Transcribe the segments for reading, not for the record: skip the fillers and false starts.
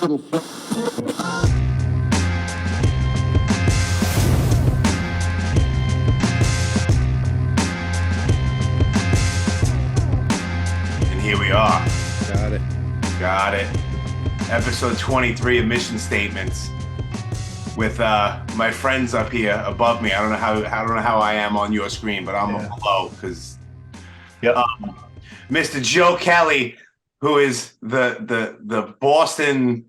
here we are. Got it. Episode 23 of Mission Statements with my friends up here above me. I don't know how I am on your screen, but I'm below because Mr. Joe Kelly, who is the Boston,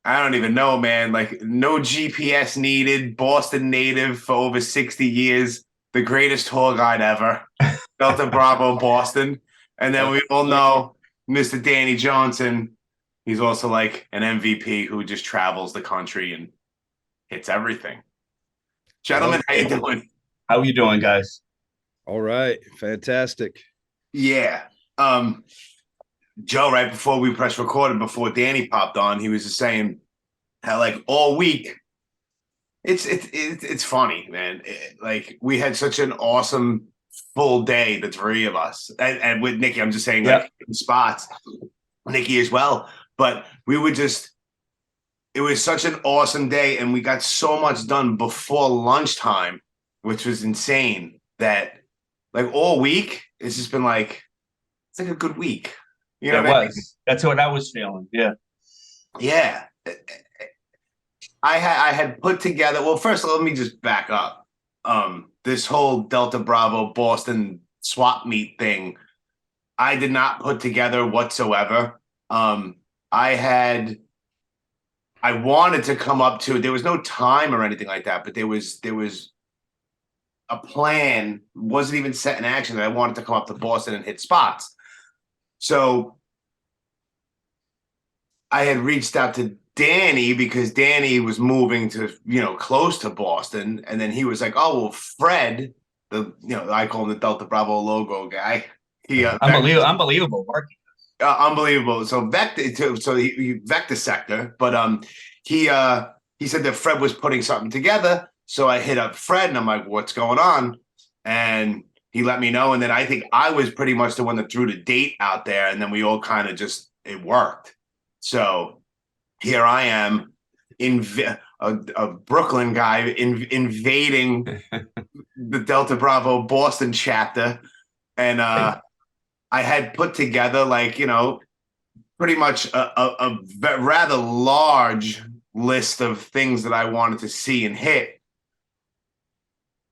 I don't even know, man, like no GPS needed, Boston native for over 60 years, the greatest tour guide ever, Delta Bravo Boston. And then we all know Mr. Danny Johnson. He's also like an MVP who just travels the country and hits everything. Gentlemen, how you doing? How you doing, guys? All right. Fantastic. Yeah. Joe, right before we press recorded, before Danny popped on, he was just saying how like all week, it's funny, man. Like we had such an awesome full day, the three of us, and with Nikki, I'm just saying like in spots, Nikki as well. But we would just, it was such an awesome day, and we got so much done before lunchtime, which was insane. That like all week, it's just been like, it's like a good week. You know, That's what I was feeling. Yeah. Yeah. I had put together. Well, first, let me just back up. This whole Delta Bravo Boston swap meet thing, I did not put together whatsoever. I wanted to come up to, there was no time or anything like that, but there was a plan, wasn't even set in action that I wanted to come up to Boston and hit spots. So I had reached out to Danny because Danny was moving to, close to Boston. And then he was like, oh, well, Fred, I call him the Delta Bravo logo guy. Unbelievable working. Unbelievable. So he vector sector, but he said that Fred was putting something together. So I hit up Fred and I'm like, what's going on? And he let me know. And then I think I was pretty much the one that threw the date out there. And then we all kind of it worked. So here I am, a Brooklyn guy invading the Delta Bravo Boston chapter. And I had put together pretty much a rather large list of things that I wanted to see and hit.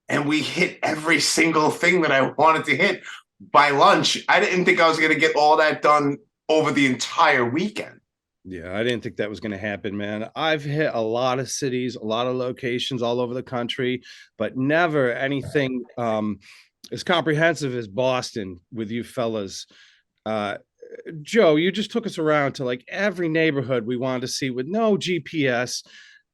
And we hit every single thing that I wanted to hit by lunch. I didn't think I was going to get all that done over the entire weekend. Yeah, I didn't think that was going to happen, man. I've hit a lot of cities, a lot of locations all over the country, but never anything as comprehensive as Boston with you fellas. Joe, you just took us around to like every neighborhood we wanted to see with no GPS.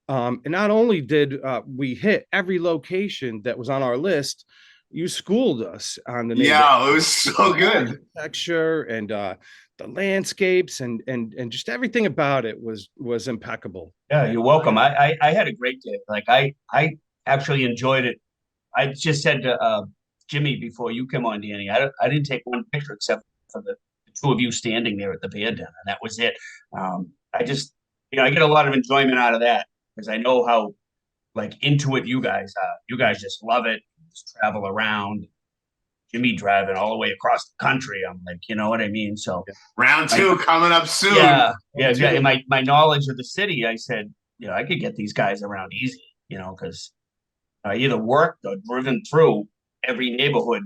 And not only did we hit every location that was on our list, you schooled us on the it was so good. Architecture and the landscapes and just everything about it was impeccable. Yeah, you're welcome. I had a great day. Like I actually enjoyed it. I just said to Jimmy before you came on, Danny, I didn't take one picture except for the two of you standing there at the beer den, and that was it. I just, I get a lot of enjoyment out of that because I know how into it you guys are. You guys just love it. Just travel around. Jimmy driving all the way across the country. I'm like, you know what I mean? So round two coming up soon. Yeah. And my knowledge of the city, I said, I could get these guys around easy, because I either worked or driven through every neighborhood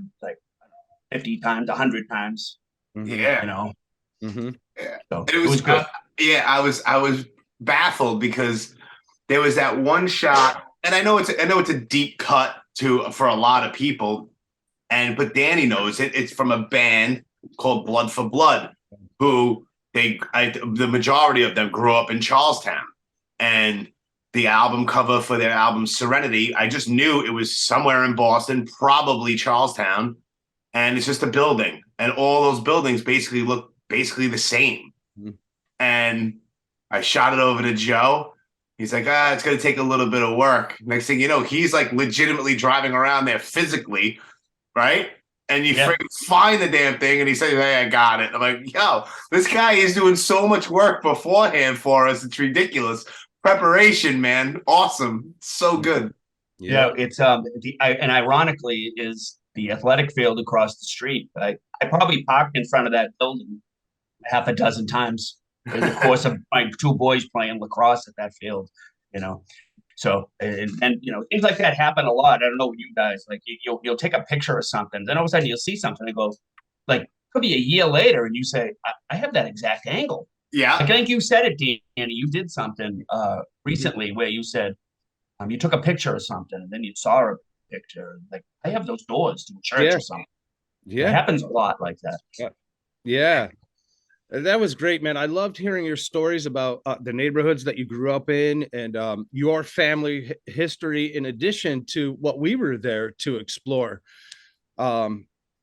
50 times, 100 times. Yeah. Mm-hmm. Yeah. So it was good. I was baffled because there was that one shot, and I know it's a deep cut for a lot of people. But Danny knows it. It's from a band called Blood for Blood, who the majority of them grew up in Charlestown. And the album cover for their album Serenity, I just knew it was somewhere in Boston, probably Charlestown. And it's just a building. And all those buildings basically look the same. Mm-hmm. And I shot it over to Joe. He's like, it's going to take a little bit of work. Next thing you know, he's like legitimately driving around there physically. Right. and you freaking find the damn thing, and he says, "Hey, I got it." I'm like, "Yo, this guy is doing so much work beforehand for us. It's ridiculous. Preparation, man. Awesome. So good." Yeah, it's and ironically is the athletic field across the street. I probably parked in front of that building half a dozen times in the course of my two boys playing lacrosse at that field, you know. So and things like that happen a lot. I don't know what you guys like. You'll take a picture of something, then all of a sudden you'll see something and go, like, could be a year later, and you say, I have that exact angle. Yeah, I think you said it, Danny. You did something recently where you said you took a picture of something, and then you saw a picture. Like, I have those doors to a church or something. Yeah, it happens a lot like that. Yeah. That was great, man. I loved hearing your stories about the neighborhoods that you grew up in and your family history, in addition to what we were there to explore. I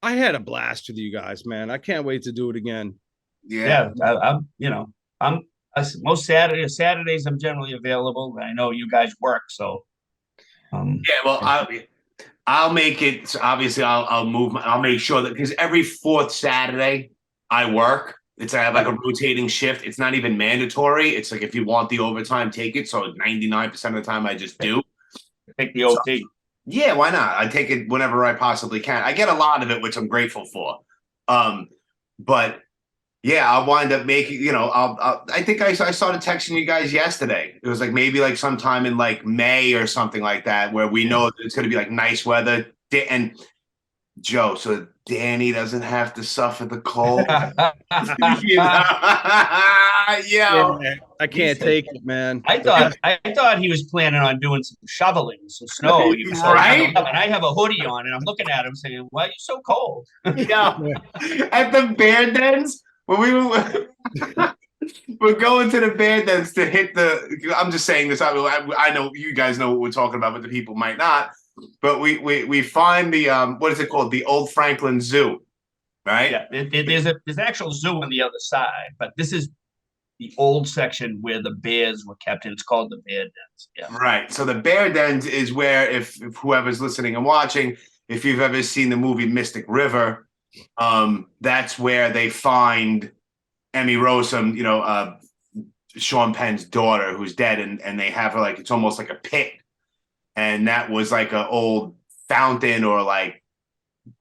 had a blast with you guys, man. I can't wait to do it again. Yeah. I'm most Saturdays I'm generally available. I know you guys work, so Well, I'll make it. So obviously, I'll make sure that, because every fourth Saturday I work. I have like a rotating shift. It's not even mandatory. It's like if you want the overtime, take it. So 99% of the time I just do. Take the OT. Yeah, why not? I take it whenever I possibly can. I get a lot of it, which I'm grateful for. But yeah, I'll wind up making, I think I started texting you guys yesterday. It was like maybe like sometime in like May or something like that, where we know that it's going to be like nice weather. And Joe, so Danny doesn't have to suffer the cold. Yeah, I can't take it, man. I thought he was planning on doing some shoveling, some snow. He was right? And I have a hoodie on, and I'm looking at him saying, "Why are you so cold?" Yeah. At the bear dens, when we're going to the bear dens to hit I'm just saying this. I know you guys know what we're talking about, but the people might not. But we find the what is it called? The Old Franklin Zoo, right? Yeah, there's an actual zoo on the other side, but this is the old section where the bears were kept in. It's called the bear dens. Yeah. Right. So the bear dens is where, if whoever's listening and watching, if you've ever seen the movie Mystic River, that's where they find Emmy Rossum, Sean Penn's daughter, who's dead, and they have her like, it's almost like a pit. And that was like an old fountain or like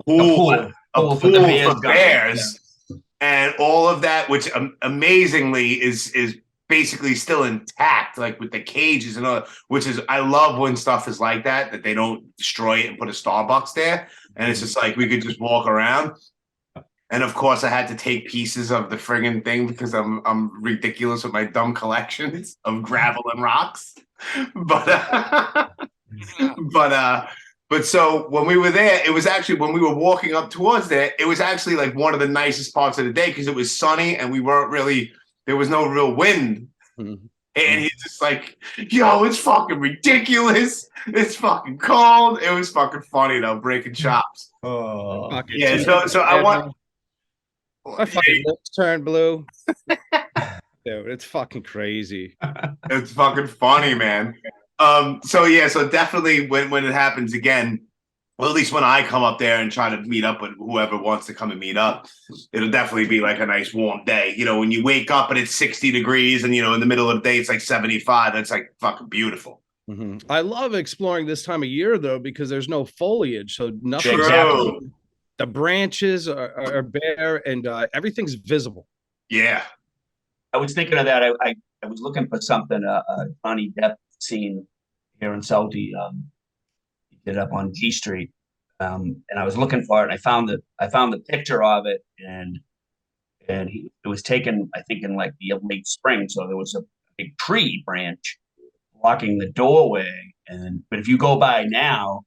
pool for bears. Yeah. And all of that, which amazingly is basically still intact, like with the cages and all, which is, I love when stuff is like that they don't destroy it and put a Starbucks there. And it's just like, we could just walk around. And of course I had to take pieces of the friggin' thing because I'm ridiculous with my dumb collections of gravel and rocks. But so when we were there, it was actually, when we were walking up towards there, it was actually like one of the nicest parts of the day because it was sunny and there was no real wind. Mm-hmm. And he's just like, yo, it's fucking ridiculous. It's fucking cold. It was fucking funny though, breaking chops. Oh, yeah. So I want. My fucking lips turned blue. Dude, it's fucking crazy. It's fucking funny, man. So definitely when it happens again, well, at least when I come up there and try to meet up with whoever wants to come and meet up, it'll definitely be like a nice warm day. When you wake up and it's 60 degrees and, in the middle of the day, it's like 75. That's like fucking beautiful. Mm-hmm. I love exploring this time of year though, because there's no foliage. So nothing. Exactly. The branches are bare and everything's visible. Yeah. I was thinking of that. I was looking for something, Johnny Depp scene here in Southie. He did up on G Street, and I was looking for it. And I found the picture of it, and it was taken, I think, in like the late spring. So there was a big tree branch blocking the doorway, but if you go by now,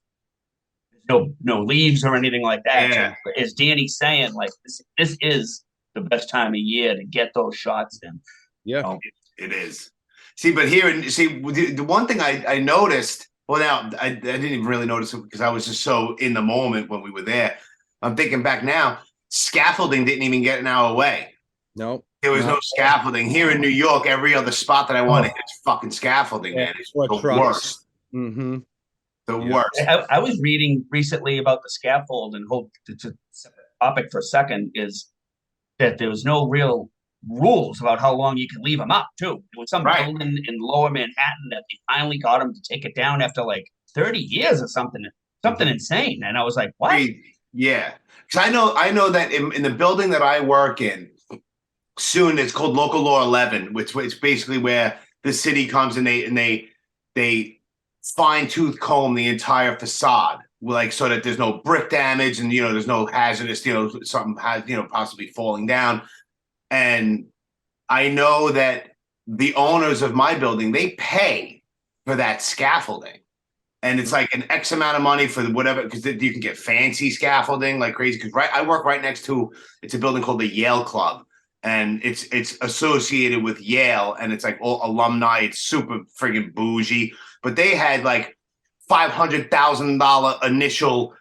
there's no leaves or anything like that. Yeah. So, as Danny's saying, like this is the best time of year to get those shots in. Yeah, it is. See, but the one thing I noticed, well, now I didn't even really notice it because I was just so in the moment when we were there. I'm thinking back now, scaffolding didn't even get an hour away. Nope. There was no scaffolding. Here in New York, every other spot that I want to hit is fucking scaffolding, man. It's the worst. Mm-hmm. The worst. I was reading recently about the scaffold, and hope to set the topic for a second is that there was no real rules about how long you can leave them up too. There was some Right. building in Lower Manhattan that they finally got them to take it down after like 30 years or something insane. And I was like, what? Yeah. Because I know that in the building that I work in, soon it's called Local Law 11, which is basically where the city comes and they fine tooth comb the entire facade, like so that there's no brick damage and there's no hazardous something possibly falling down. And I know that the owners of my building, they pay for that scaffolding. And it's like an X amount of money for whatever, because you can get fancy scaffolding like crazy. Because I work right next to, it's a building called the Yale Club, and it's associated with Yale, and it's like all alumni. It's super friggin' bougie, but they had like $500,000 initial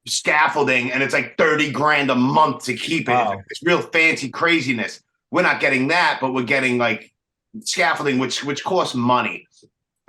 scaffolding, and it's like 30 grand a month to keep it. Wow. It's real fancy craziness. We're not getting that, but we're getting like scaffolding, which costs money.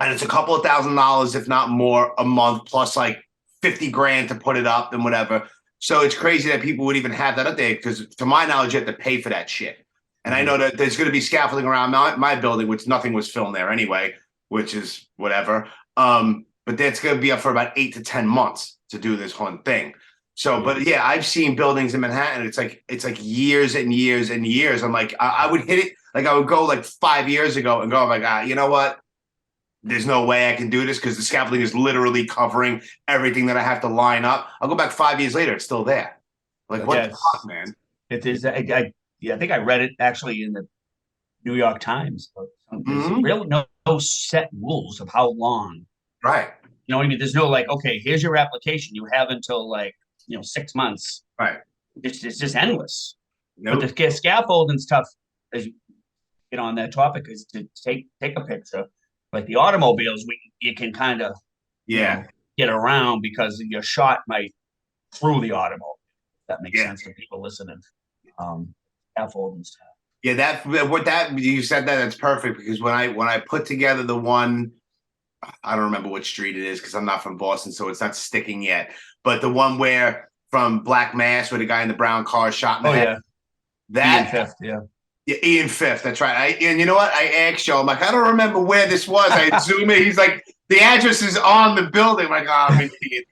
And it's a couple of $1,000s, if not more, a month, plus like 50 grand to put it up and whatever. So it's crazy that people would even have that up there, because to my knowledge, you have to pay for that shit. And I know that there's going to be scaffolding around my building, which nothing was filmed there anyway, which is whatever. But that's going to be up for about 8 to 10 months to do this whole thing. So, but yeah, I've seen buildings in Manhattan. It's like years and years and years. I'm like, I would hit it. Like I would go like 5 years ago and go, oh my God, you know what? There's no way I can do this because the scaffolding is literally covering everything that I have to line up. I'll go back 5 years later. It's still there. Like, what the fuck, man? It is. I think I read it actually in the New York Times. There's really no set rules of how long. Right. You know what I mean? There's no like, okay, here's your application. You have until like, 6 months. Right. It's just endless. Nope. But the scaffolding stuff, as you get on that topic, is to take a picture. Like the automobiles, you can kind of get around because your shot might through the automobile. That makes sense to people listening. Scaffolding stuff. Yeah, that you said that's perfect, because when I put together the one, I don't remember which street it is because I'm not from Boston, so it's not sticking yet. But the one where from Black Mass, where the guy in the brown car shot in the head. That Ian Fifth, yeah. Yeah, Ian Fifth, that's right. And you know what? I asked you, I'm like, I don't remember where this was. I zoom in. He's like, the address is on the building. I'm like, oh, I'm an idiot.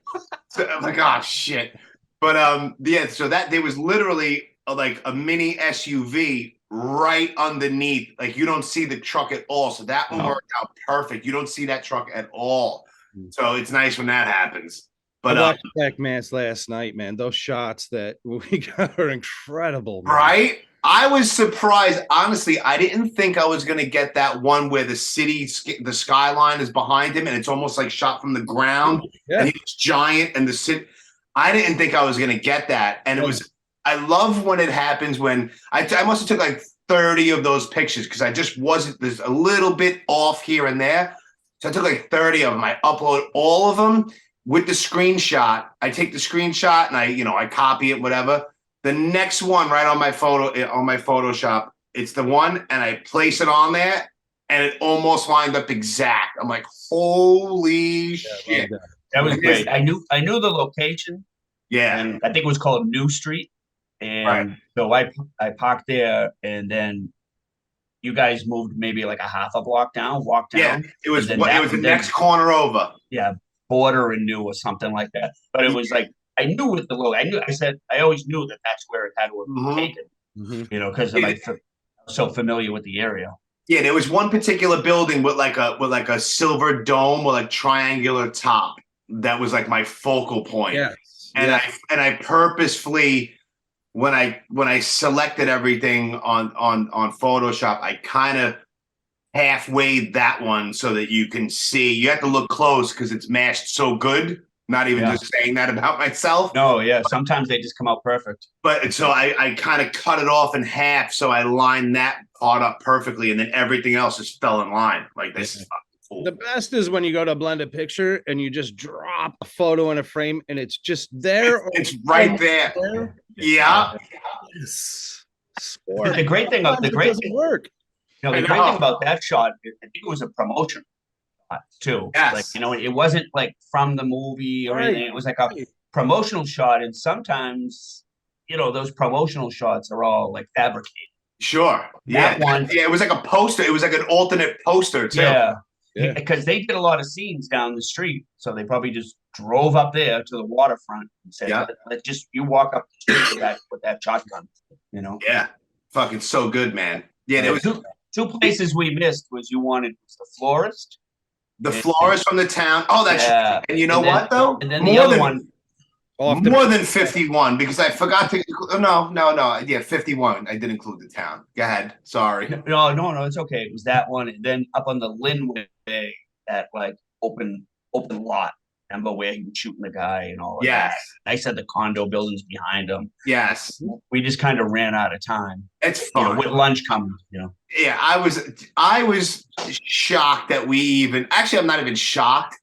So I'm like, oh shit. But so that there was literally like a mini SUV right underneath. Like you don't see the truck at all. So that one worked out perfect. You don't see that truck at all. So it's nice when that happens. But I watched Black Mass last night, man. Those shots that we got are incredible, man. Right? I was surprised. Honestly, I didn't think I was going to get that one where the skyline is behind him and it's almost like shot from the ground. Yeah. And he's giant and the city. I didn't think I was going to get that. And it was, I love when it happens when I must have took like 30 of those pictures because I just wasn't, there's a little bit off here and there. So I took like 30 of them. I upload all of them with the screenshot. I take the screenshot and I copy it, whatever. The next one right on my Photoshop, it's the one, and I place it on there, and it almost lined up exact. I'm like, holy shit. That was great. I knew the location. Yeah. And I think it was called New Street. And so I parked there, and then you guys moved maybe like a half a block down, walked down. Yeah, it was the next corner over. Yeah, Border and New or something like that. But it was like, I knew with the logo. I always knew that that's where it had to have been taken. Because I was so familiar with the area. Yeah, there was one particular building with like a silver dome with like triangular top. That was like my focal point. Yes. And I purposefully, when I selected everything on Photoshop, I kind of halfway that one so that you can see. You have to look close because it's mashed so good. Not even just saying that about myself. No, yeah. Sometimes they just come out perfect. But so I kind of cut it off in half, so I lined that part up perfectly, and then everything else just fell in line. Like this is fucking cool. The best is when you go to blend a picture and you just drop a photo in a frame, and it's just there. It's right there. Yeah. The great thing about that shot, I think it was a promotion. too. Yes. Like, you know, it wasn't like from the movie or Right. anything. It was like a promotional shot. And sometimes, you know, those promotional shots are all like fabricated. Sure. That one. Yeah, it was like a poster. It was like an alternate poster too. Yeah. Yeah. Because they did a lot of scenes down the street. So they probably just drove up there to the waterfront and said, let's just, you walk up the street with that shotgun, you know? Yeah. Fucking so good, man. Yeah, there was two places we missed was the florist. The florist from the town. Oh, that's and you know what though? And then the other one. More than 51 because I forgot to. No. Yeah, 51. I did include the town. Go ahead. Sorry. No. It's okay. It was that one, and then up on the Linway, that like open lot. Remember where he was shooting the guy and all of that? I said the condo buildings behind him. Yes. We just kind of ran out of time. It's fun. You know, with lunch coming, you know. Yeah, I was shocked that we even. Actually, I'm not even shocked.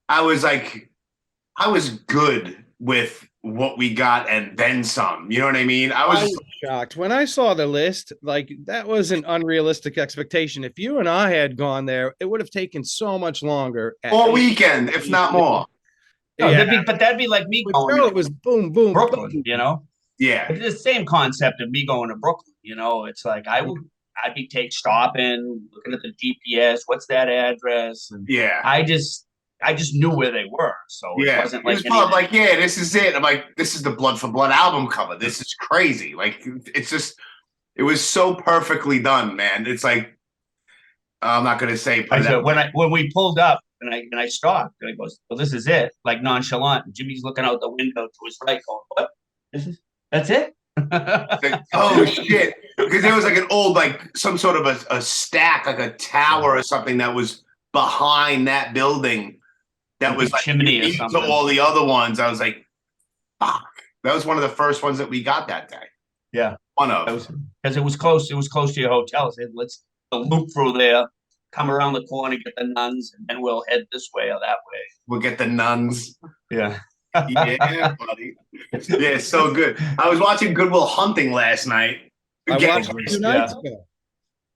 I was good with what we got and then some. You know what I mean? I was shocked when I saw the list. Like, that was an unrealistic expectation. If you and I had gone there, it would have taken so much longer. All weekend, if not more. But that'd be like me going. It was boom, boom, Brooklyn, boom. you know. Yeah, it's the same concept of me going to Brooklyn. You know, it's like I'd be stopping, looking at the GPS. What's that address? And I just knew where they were, so it wasn't like like, this is it. I'm like, this is the Blood for Blood album cover. This is crazy. Like, it's just, it was so perfectly done, man. It's like, I'm not gonna say. When we pulled up and I stopped, and he goes, "Well, this is it," like nonchalant. And Jimmy's looking out the window to his right, going, "What? That's it?" Like, oh shit! Because there was like an old, like some sort of a stack, like a tower or something that was behind that building. That was like chimney or something. To all the other ones. I was like, fuck. That was one of the first ones that we got that day. Yeah. One of. Because it was close. It was close to your hotel. So let's loop through there, come around the corner, get the nuns, and then we'll head this way or that way. We'll get the nuns. Yeah. Yeah, buddy. Yeah, so good. I was watching Good Will Hunting last night. I watched 2 nights ago.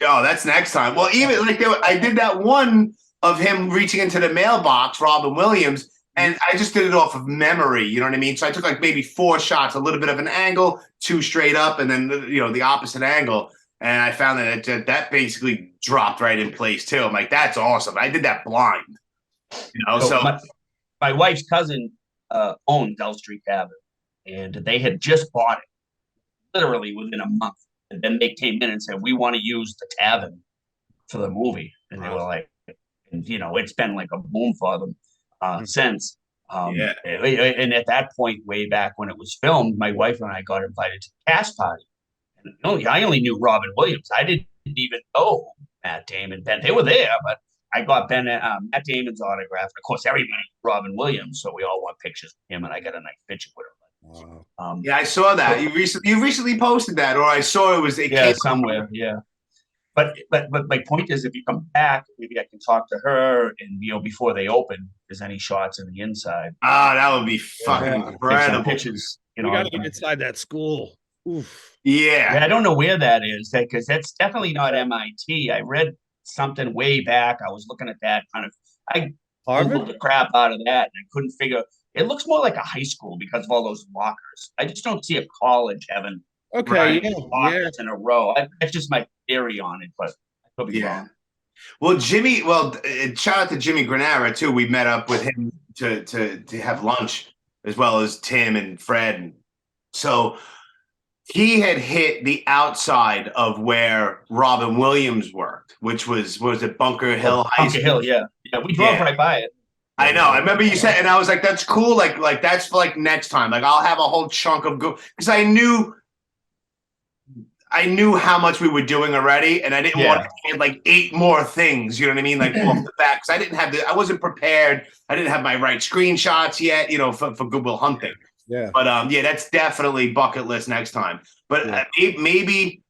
Oh, that's next time. Well, even like I did that one of him reaching into the mailbox, Robin Williams, and I just did it off of memory. You know what I mean? So I took like maybe 4 shots, a little bit of an angle, 2 straight up, and then the opposite angle. And I found that basically dropped right in place too. I'm like, that's awesome. I did that blind. So my wife's cousin owned Dell Street Cabin, and they had just bought it literally within a month. And then they came in and said, "We want to use the tavern for the movie," and they were like. And it's been like a boom for them since. And at that point, way back when it was filmed, my wife and I got invited to the cast party. And I only knew Robin Williams. I didn't even know Matt Damon. Ben, they were there, but I got Matt Damon's autograph. And of course, everybody knew Robin Williams, so we all want pictures with him, and I got a nice picture with him. Wow. I saw that. You recently posted that, or I saw it was somewhere. Yeah. But my point is, if you come back, maybe I can talk to her, and before they open, if there's any shots in the inside. That would be fucking incredible. Pictures. We gotta get inside that school. Oof. Yeah. I don't know where that is, because that's definitely not MIT. I read something way back. I was looking at that I Googled the crap out of that, and I couldn't figure. It looks more like a high school because of all those lockers. I just don't see a college having. Okay, lockers in a row. That's just my theory on it, but I could be wrong. Well, shout out to Jimmy Granara too. We met up with him to have lunch, as well as Tim and Fred. So he had hit the outside of where Robin Williams worked, which was it Bunker Hill High School? Bunker Hill, yeah. We drove right by it. I know. I remember you said, and I was like, "That's cool." Like that's for like next time. Like I'll have a whole chunk of because I knew how much we were doing already, and I didn't want to add like 8 more things. You know what I mean? Like off the bat, because I wasn't prepared. I didn't have my right screenshots yet. For Good Will Hunting. Yeah. But that's definitely bucket list next time. But maybe,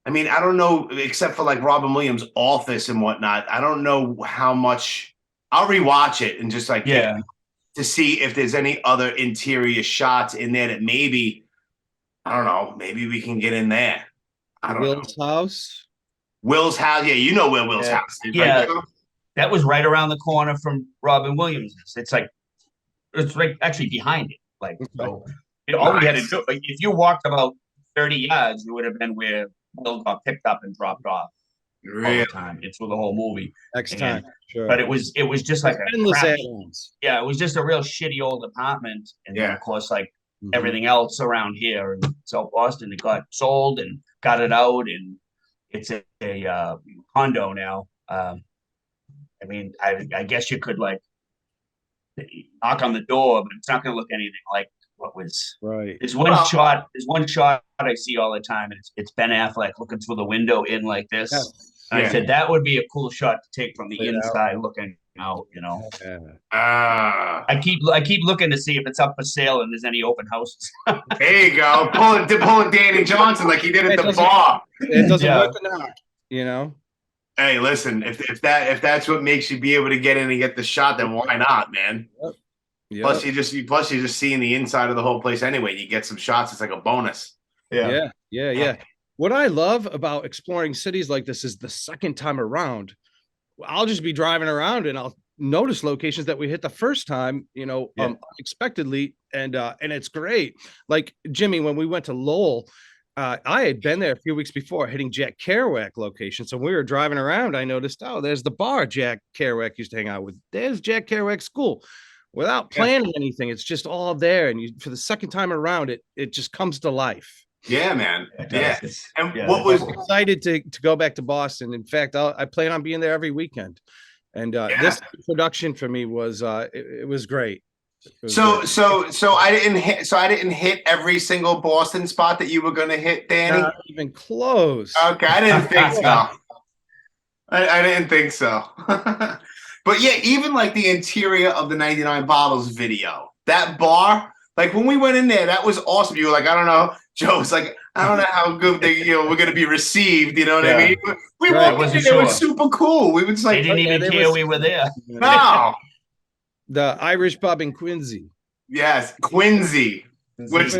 I mean, I don't know, except for like Robin Williams' office and whatnot. I don't know how much. I'll rewatch it and just like to see if there's any other interior shots in there that maybe, I don't know, maybe we can get in there. I don't know. Will's house. Will's house. Yeah, you know where Will's house is. Yeah. Right? That was right around the corner from Robin Williams's. It's right actually behind it. Like, so all we had to do, like, if you walked about 30 yards, you would have been where Will got picked up and dropped off all the time. It's through the whole movie. Next time, sure. But it was just like endless add-ons. Yeah, it was just a real shitty old apartment. And then, of course, like everything else around here in South Boston, it got sold and got it out. And it's a condo now. I mean, I guess you could like knock on the door, but it's not going to look anything like what was. Right. There's one shot I see all the time, and it's Ben Affleck looking through the window in like this. Yeah. And I said that would be a cool shot to take from the inside looking out. You know. I keep looking to see if it's up for sale and there's any open houses. There you go, pulling Danny Johnson like he did at the bar. It doesn't work enough, you know. Hey, listen, if that's what makes you be able to get in and get the shot, then why not, man? Yep. Plus, you're just seeing the inside of the whole place anyway. You get some shots; it's like a bonus. Yeah. What I love about exploring cities like this is the second time around, I'll just be driving around and I'll notice locations that we hit the first time, unexpectedly, and it's great. Like Jimmy, when we went to Lowell. I had been there a few weeks before hitting Jack Kerouac location. So when we were driving around, I noticed, there's the bar Jack Kerouac used to hang out with. There's Jack Kerouac School. Without planning anything, it's just all there. And for the second time around, it just comes to life. Yeah, man. Yeah. And what was excited to go back to Boston. In fact, I plan on being there every weekend. And this production for me was it was great. So I didn't hit every single Boston spot that you were going to hit, Danny. Not even close. Okay, I didn't think so. I didn't think so. But yeah, even like the interior of the 99 Bottles video, that bar, like when we went in there, that was awesome. You were like, I don't know. Joe was like, I don't know how good we're going to be received. You know what I mean? We walked in there, it was super cool. We were just like, they didn't even care we were there. No. The Irish pub in Quincy. Yes, Quincy. Which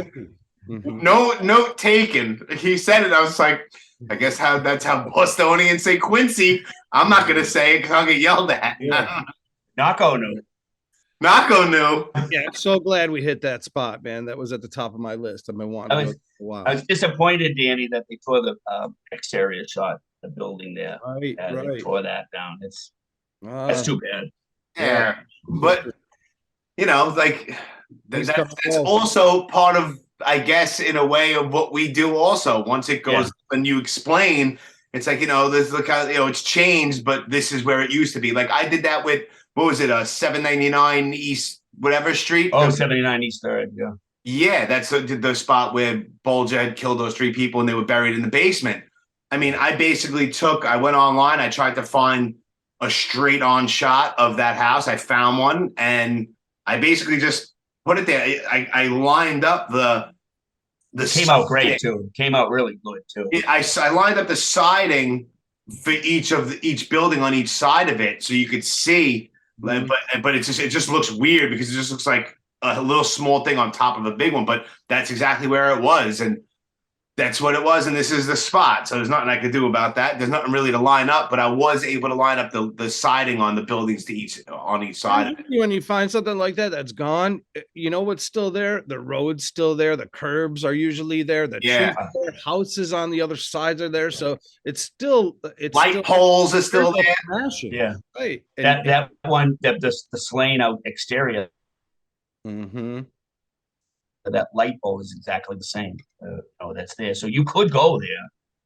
no note taken. He said it. I was like, I guess that's how Bostonians say Quincy. I'm not gonna say it because I'll get yelled at. Yeah. Naco knew. Yeah, I'm so glad we hit that spot, man. That was at the top of my list. I've been wanting to go for a while. I was disappointed, Danny, that they tore the exterior shot, the building there. Right. They tore that down. That's too bad. Yeah, but like that's also part of, I guess, in a way of what we do. Also, once it goes and you explain, it's like this look how it's changed, but this is where it used to be. Like I did that with what was it, 799 East whatever Street? 79 East 3rd. Yeah. Yeah, that's the spot where Bolger had killed those 3 people and they were buried in the basement. I mean, I went online, I tried to find a straight on shot of that house. I found one and I basically just put it there. I lined up the came out great too. Came out really good too. I lined up the siding for each building on each side of it so you could see. But it just looks weird because it just looks like a little small thing on top of a big one. But that's exactly where it was, and that's what it was, and this is the spot. So there's nothing I could do about that. There's nothing really to line up, but I was able to line up the siding on the buildings on each side. When you find something like that that's gone, you know what's still there? The road's still there. The curbs are usually there. The trees are there. Houses on the other sides are there. So it's light poles are still there. Yeah, right. That one, the slain out exterior. Mm-hmm. That light pole is exactly the same. That's there. So you could go there.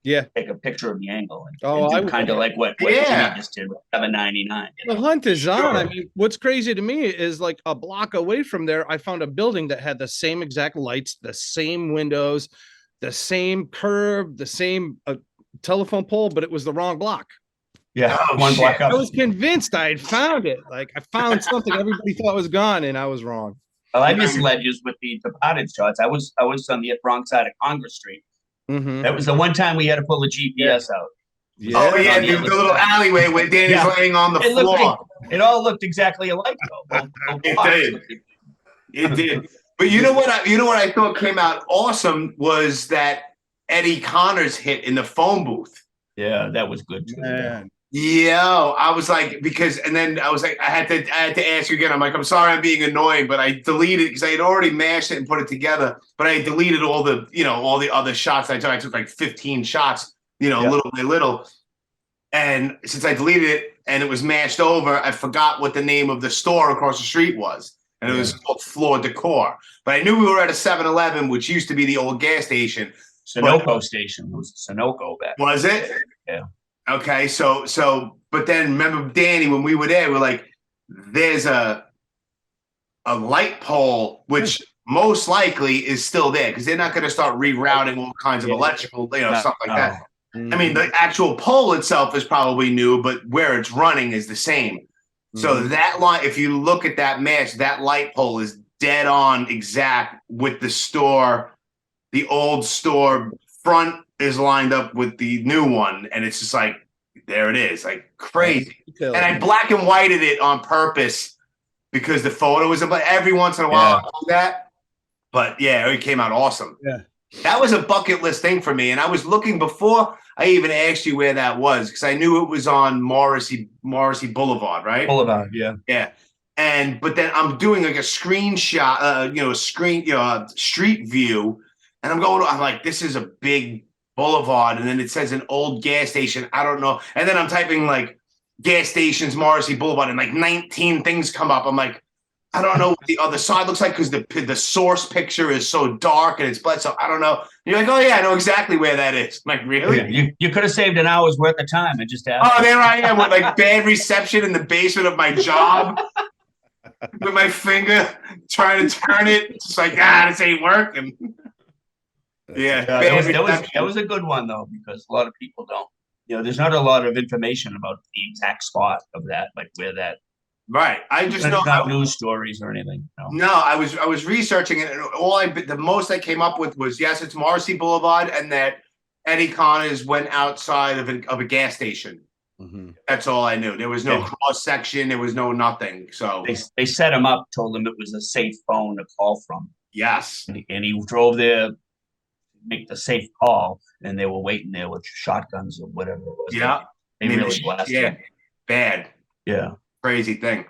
Yeah. Take a picture of the angle. I would kind of like what Jimmy just did with 799. The hunt is on. I mean, what's crazy to me is like a block away from there, I found a building that had the same exact lights, the same windows, the same curb, the same telephone pole, but it was the wrong block. Yeah, one block up. I was convinced I had found it. Like I found something everybody thought was gone, and I was wrong. Well, I misled you with the departed shots. I was on the wrong side of Congress Street. Mm-hmm. That was the one time we had to pull the GPS out. Yeah. Oh yeah, the little alleyway where Danny's laying on the floor. It all looked exactly alike though. It did. But you know what I thought came out awesome was that Eddie Connor's hit in the phone booth. Yeah, that was good too. Man. Yo, I was like, because, and then I was like, I had to ask you again. I'm like, I'm sorry, I'm being annoying, but I deleted because I had already mashed it and put it together. But I deleted all the other shots I took. I took like 15 shots, little by little. And since I deleted it and it was mashed over, I forgot what the name of the store across the street was, and it was called Floor Decor. But I knew we were at a 7-Eleven, which used to be the old gas station. Sunoco station. It was Sunoco back. Was it? Yeah. Okay, but then remember, Danny, when we were there, we're like, there's a light pole, which most likely is still there because they're not going to start rerouting all kinds of electrical, stuff like that. I mean, the actual pole itself is probably new, but where it's running is the same. So that line, if you look at that match, that light pole is dead on exact with the store. The old store front is lined up with the new one, and it's just like, there it is, like crazy. And I black and whited it on purpose because the photo was every once in a while I do that. But yeah, it came out awesome. Yeah. That was a bucket list thing for me. And I was looking before I even asked you where that was, because I knew it was on Morrissey Boulevard, right? Boulevard, yeah. Yeah. But then I'm doing like a screenshot, street view. And I'm like, this is a big boulevard. And then it says an old gas station. I don't know. And then I'm typing like gas stations, Morrissey Boulevard, and like 19 things come up. I'm like, I don't know what the other side looks like because the source picture is so dark and it's black. So I don't know. And you're like, oh yeah, I know exactly where that is. I'm like, really? Yeah, you could have saved an hour's worth of time and just asked. Oh, there I am with like bad reception in the basement of my job with my finger trying to turn it. It's like, this ain't working. Yeah, that was a good one though, because a lot of people don't. There's not a lot of information about the exact spot of that, like where that. Right, I just know not news stories or anything. No, I was researching it, and the most I came up with was yes, it's Morrissey Boulevard, and that Eddie Connors went outside of a gas station. Mm-hmm. That's all I knew. There was no cross section. There was no nothing. So they set him up, told him it was a safe phone to call from. Yes, and he drove there. Make the safe call, and they were waiting there with shotguns or whatever it was. Yeah, they really blasted. Yeah, bad. Yeah, crazy thing.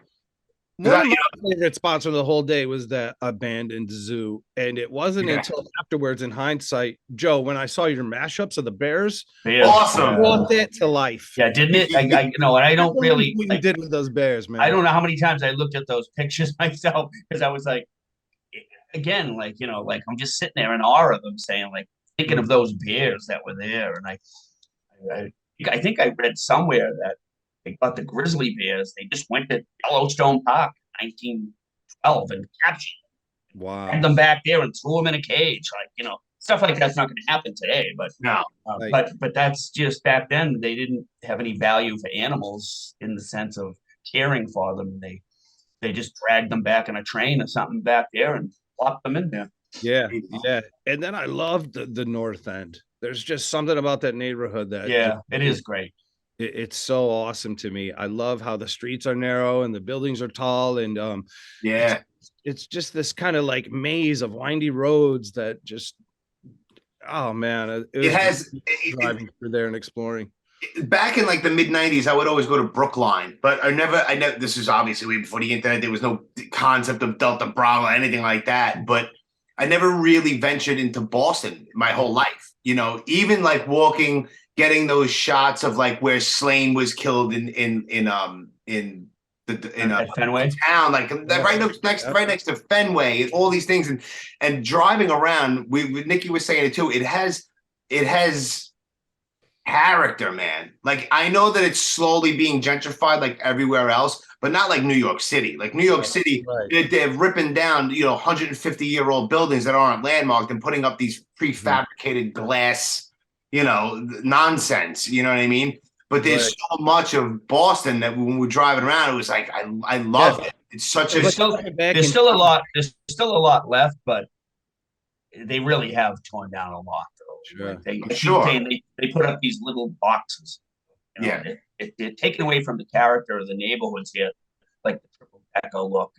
One of my favorite spots of the whole day was that abandoned zoo, and it wasn't until afterwards, in hindsight, Joe, when I saw your mashups of the Bears, awesome, brought that to life. Yeah, didn't it? I and I don't really what you did with those Bears, man. I don't know how many times I looked at those pictures myself because I was like. Again, like I'm just sitting there in awe of them, saying, like, thinking of those bears that were there, and I think I read somewhere that they got the grizzly bears. They just went to Yellowstone Park in 1912 and captured them. Wow! Had them back there and threw them in a cage, stuff like that's not going to happen today. But no, but that's just back then. They didn't have any value for animals in the sense of caring for them. They just dragged them back in a train or something back there and plopped them in there. Yeah. And then I loved the North End. There's just something about that neighborhood that it is great. It's so awesome to me. I love how the streets are narrow and the buildings are tall, and it's just this kind of like maze of windy roads that just it has driving through there and exploring. Back in like the mid 90s, I would always go to Brookline, but I never, this is obviously way before the internet. There was no concept of Delta Bravo or anything like that, but I never really ventured into Boston my whole life. Even like walking, getting those shots of like where Slane was killed in Fenway town, like right next to Fenway, and all these things, and driving around. Nikki was saying it too. It has character, man. Like, I know that it's slowly being gentrified like everywhere else, but not like New York City. Like New York City, they're ripping down 150-year-old buildings that aren't landmarked and putting up these prefabricated glass nonsense, you know what I mean? But there's so much of Boston that when we're driving around, it was like I love it. It's such a there's still a lot left, but they really have torn down a lot. Sure. They put up these little boxes. They're taken away from the character of the neighborhoods here, like the triple decker look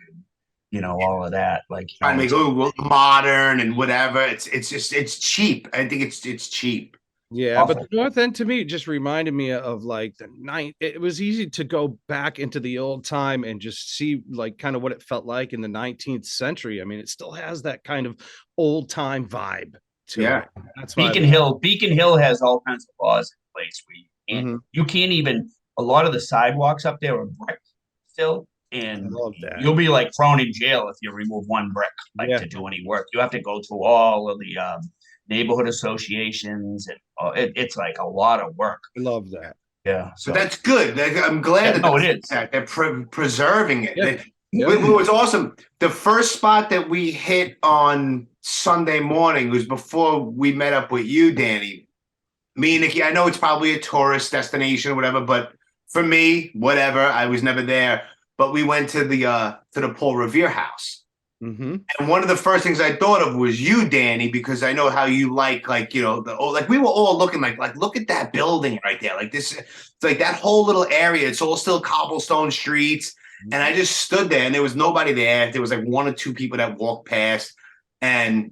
and all of that. Like trying to make it look modern and whatever. It's cheap. I think it's cheap. Yeah, Awful. but the North End to me just reminded me of like the night. It was easy to go back into the old time and just see like kind of what it felt like in the 19th century. I mean, it still has that kind of old time vibe to Yeah. it. That's why. Beacon Hill has all kinds of laws in place where Mhm. you can't even, a lot of the sidewalks up there are brick still, and I love that. you'll be like thrown in jail if you remove one brick, like Yeah. to do any work. You have to go through all of the neighborhood associations, and it's like a lot of work. I love that. Yeah, So that's good. I'm glad Yeah, no, it is. that they're preserving it. Yeah. What was awesome, the first spot that we hit on Sunday morning was before we met up with you, Danny. Me and Nikki, I know it's probably a tourist destination or whatever, but for me, whatever, I was never there. But we went to the Paul Revere house. Mm-hmm. And one of the first things I thought of was you, Danny, because I know how you like you know, like we were all looking like look at that building right there. Like this, it's like that whole little area. It's all still cobblestone streets. And I just stood there and there was nobody there. There was like one or two people that walked past. And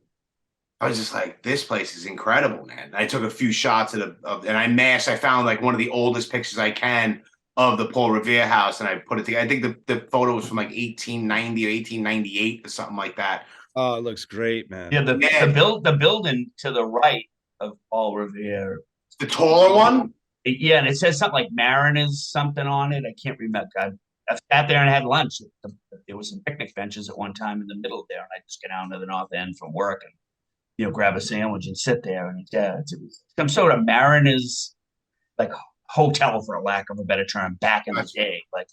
I was just like, this place is incredible, man. I took a few shots and I found like one of the oldest pictures I can of the Paul Revere house, and I put it together. I think the photo was from like 1890 or 1898 or something like that. Oh, it looks great, man. Yeah, the building to the right of Paul Revere, the taller one. Yeah, and it says something like Mariners something on it. I can't remember. I sat there and had lunch. There was some picnic benches at one time in the middle there, and I just get down to the North End from work and grab a sandwich and sit there. And it's some sort of Mariners like hotel, for a lack of a better term, back in the day. Like,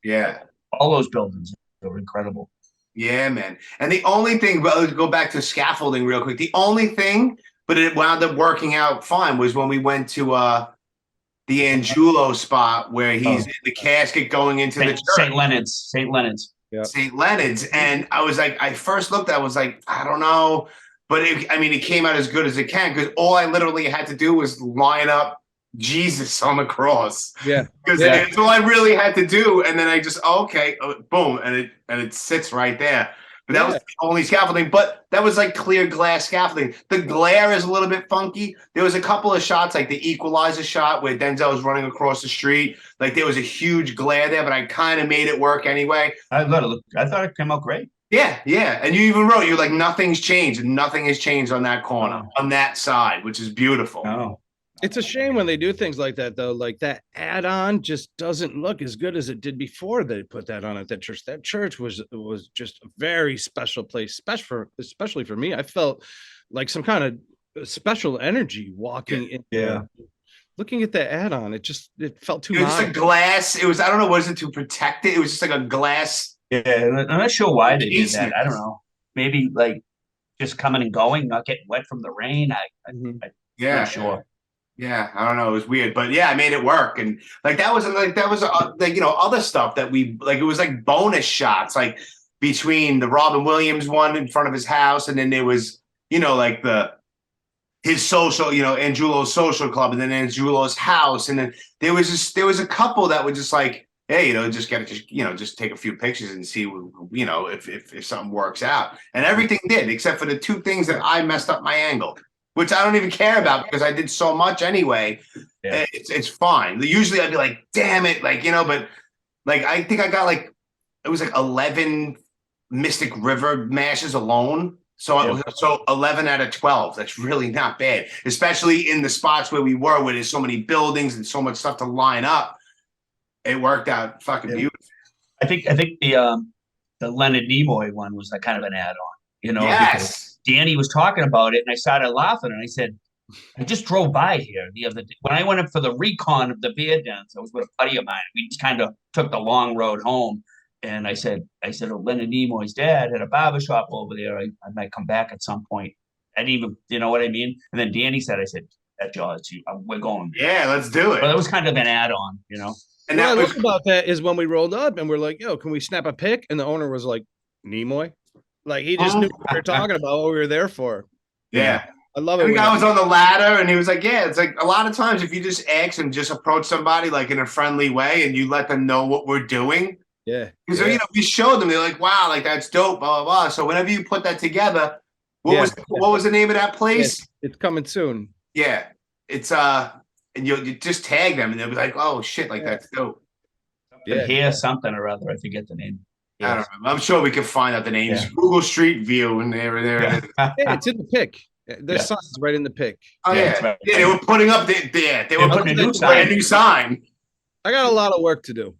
Yeah. All those buildings are incredible. Yeah, man. And the only thing, but let's go back to scaffolding real quick. The only thing, but it wound up working out fine, was when we went to the Angulo spot where he's in the casket going into the church. St. Leonard's. Yeah. St. Leonard's. And I was like, I first looked at it, I was like, I don't know. But it came out as good as it can, because all I literally had to do was line up Jesus on the cross. Yeah. Because that's all I really had to do. And then I just, boom. And it sits right there. But that was the only scaffolding. But that was like clear glass scaffolding. The glare is a little bit funky. There was a couple of shots, like the Equalizer shot where Denzel was running across the street. Like there was a huge glare there, but I kind of made it work anyway. I thought it came out great. Yeah. And you even wrote, you're like, nothing's changed. Nothing has changed on that corner, on that side, which is beautiful. Oh. It's a shame when they do things like that, though. Like that add-on just doesn't look as good as it did before they put that on at that church. That church was just a very special place, especially for me. I felt like some kind of special energy walking in. Yeah. Looking at that add-on, it felt too It was just a glass. It was, I don't know, was it to protect it? It was just like a glass. Yeah, I'm not sure why they did that. I don't know. Maybe like just coming and going, not getting wet from the rain. I'm not sure. Yeah, I don't know. It was weird, but yeah, I made it work. And like that was other stuff that we like. It was like bonus shots, like between the Robin Williams one in front of his house, and then there was like his social, Angulo's social club, and then Angulo's house, and then there was a couple that were just like, hey, just take a few pictures and see, if something works out, and everything did except for the two things that I messed up my angle, which I don't even care about because I did so much anyway. Yeah. It's fine. Usually I'd be like, damn it, but like I think I got it was like 11 Mystic River mashes alone. So 11 out of 12. That's really not bad, especially in the spots where we were, where there's so many buildings and so much stuff to line up. It worked out fucking beautiful. I think the Leonard Nimoy one was kind of an add-on, Yes. Danny was talking about it, and I started laughing, and I said, I just drove by here the other day. When I went up for the recon of the beer dens, I was with a buddy of mine. We just kind of took the long road home, and I said, Leonard Nimoy's dad had a barbershop over there. I might come back at some point. I didn't even, you know what I mean? And then Danny said, that Jaws, we're going. Yeah, let's do it. But it was kind of an add-on, And what I love about that is when we rolled up and we're like, yo, can we snap a pic? And the owner was like, Nimoy? Like he just knew what we were talking about, what we were there for. Yeah. I love it. The guy was on the ladder and he was like, yeah, it's like a lot of times if you just ask and just approach somebody like in a friendly way and you let them know what we're doing. Yeah. Because we showed them, they're like, wow, like that's dope, blah, blah, blah. So whenever you put that together, what was the name of that place? It's coming soon. Yeah. it's and you just tag them and they'll be like, oh shit, like that's dope. Something or other. I forget the name. Yes. I don't know. I'm sure we can find out the names. Yeah. Google Street View and there. Yeah. It's in the pic. There's signs right in the pic. Oh yeah. Right. Yeah, they were putting up they were putting a new sign. I got a lot of work to do.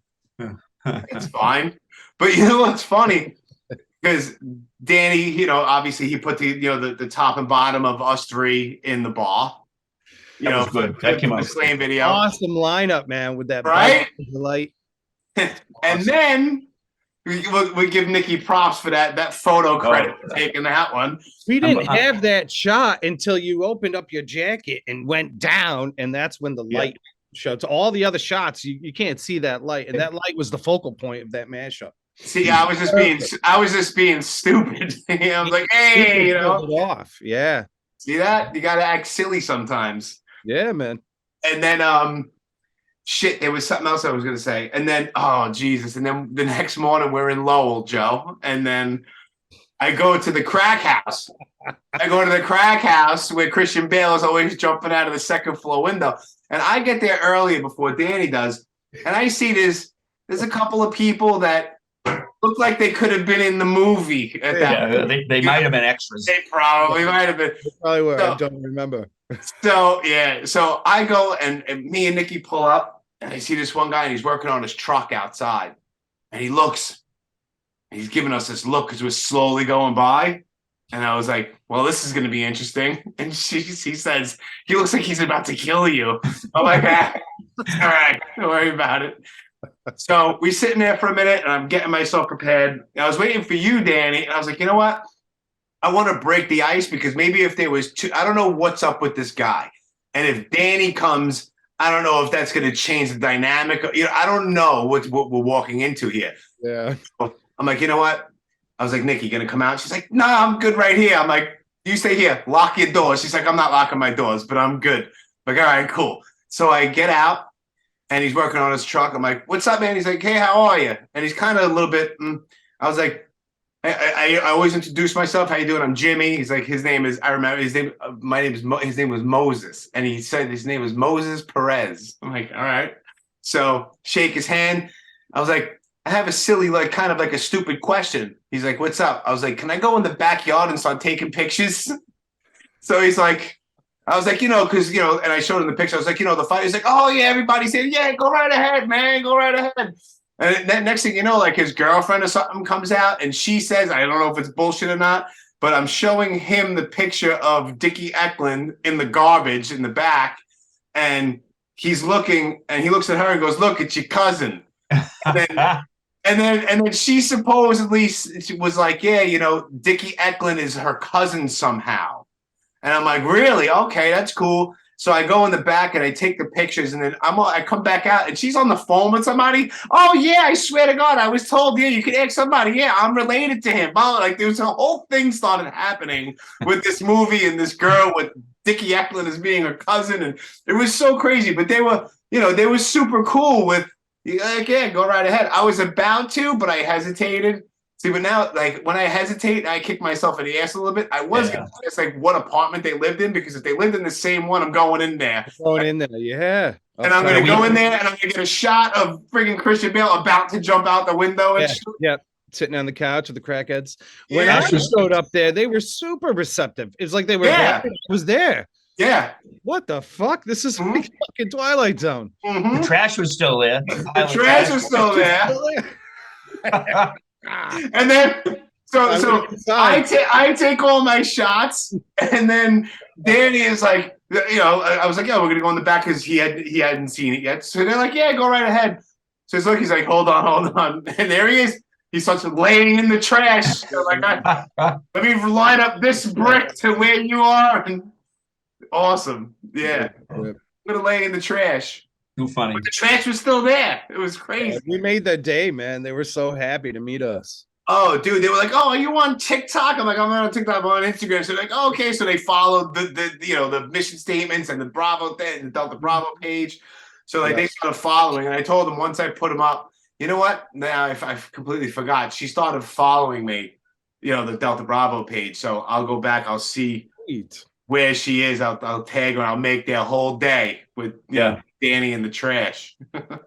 It's fine. But you know what's funny? Because Danny, obviously he put the top and bottom of us three in the bar. That was good. That came out. The slam video. Awesome lineup, man, with that right light. And then we give Nikki props for that photo credit for taking that one. We didn't have that shot until you opened up your jacket and went down, and that's when the light showed. So all the other shots, you can't see that light, and that light was the focal point of that mashup. See, I was just being stupid. I was like, hey, it off. Yeah. See that? You got to act silly sometimes. Yeah, man. And then, shit, there was something else I was going to say. And then, oh, Jesus. And then the next morning we're in Lowell, Joe. And then I go to the crack house. I go to the crack house where Christian Bale is always jumping out of the second floor window. And I get there earlier before Danny does. And I see there's a couple of people that look like they could have been in the movie at that. Yeah, they might have been extras. They probably might have been. They probably were. I don't remember. So I go and me and Nikki pull up and I see this one guy and he's working on his truck outside. And he looks, and he's giving us this look because we're slowly going by. And I was like, well, this is going to be interesting. And he says, he looks like he's about to kill you. I'm like, all right, don't worry about it. So we sitting there for a minute and I'm getting myself prepared. I was waiting for you, Danny. And I was like, you know what? I want to break the ice because maybe if there was I don't know what's up with this guy. And if Danny comes, I don't know if that's going to change the dynamic. I don't know what we're walking into here. Yeah. I'm like, you know what? I was like, Nikki, going to come out? She's like, no, I'm good right here. I'm like, you stay here. Lock your doors. She's like, I'm not locking my doors, but I'm good. I'm like, all right, cool. So I get out. And he's working on his truck. I'm like, what's up, man? He's like, hey, how are you? And he's kind of a little bit, I was like, I always introduce myself. How you doing? I'm Jimmy. He's like, his name is his name was Moses. And he said his name was Moses Perez. I'm like, all right. So shake his hand. I was like, I have a silly, kind of a stupid question. He's like, what's up? I was like, can I go in the backyard and start taking pictures? So he's like, I was like, because, and I showed him the picture. I was like, the fight. He's like, oh, yeah, everybody said, yeah, go right ahead, man. Go right ahead. And then next thing you know, his girlfriend or something comes out and she says, I don't know if it's bullshit or not, but I'm showing him the picture of Dickie Eklund in the garbage in the back. And he's looking and he looks at her and goes, look, it's your cousin. And then she supposedly was like, yeah, Dickie Eklund is her cousin somehow. And I'm like, really? Okay, that's cool. So I go in the back and I take the pictures, and then I come back out, and she's on the phone with somebody. Oh yeah, I swear to God, I was told, yeah, you could ask somebody. Yeah, I'm related to him. There was a whole thing started happening with this movie and this girl with Dickie Eklund as being her cousin, and it was so crazy. But they were super cool with, yeah, go right ahead. I was about to, but I hesitated. See, but now, when I hesitate, I kick myself in the ass a little bit. I was going to ask, what apartment they lived in, because if they lived in the same one, I'm going in there. Yeah. And I'm going to go in there, and I'm going to get a shot of friggin' Christian Bale about to jump out the window. And sitting on the couch with the crackheads. When I showed up there, they were super receptive. It's like they were was there. Yeah. What the fuck? This is like fucking Twilight Zone. Mm-hmm. The trash was still there. The trash was still there. And then so I take all my shots, and then Danny is like, I was like, yeah, we're gonna go in the back because he hadn't seen it yet. So they're like, yeah, go right ahead. So he's like, hold on, and there he is. He starts laying in the trash. So like, let me line up this brick to where you are. And awesome, yeah. I'm gonna lay in the trash. Too funny. But the trash was still there. It was crazy. Yeah, we made that day, man. They were so happy to meet us. Oh, dude, they were like, "Oh, are you on TikTok?" I'm like, "I'm not on TikTok. I'm on Instagram." So they're like, oh, "Okay." So they followed the mission statements and the Bravo thing, the Delta Bravo page. So they started following, and I told them once I put them up, you know what? Now I completely forgot. She started following me, the Delta Bravo page. So I'll go back. I'll see. where she is, I'll tag her. I'll make their whole day with Danny in the trash.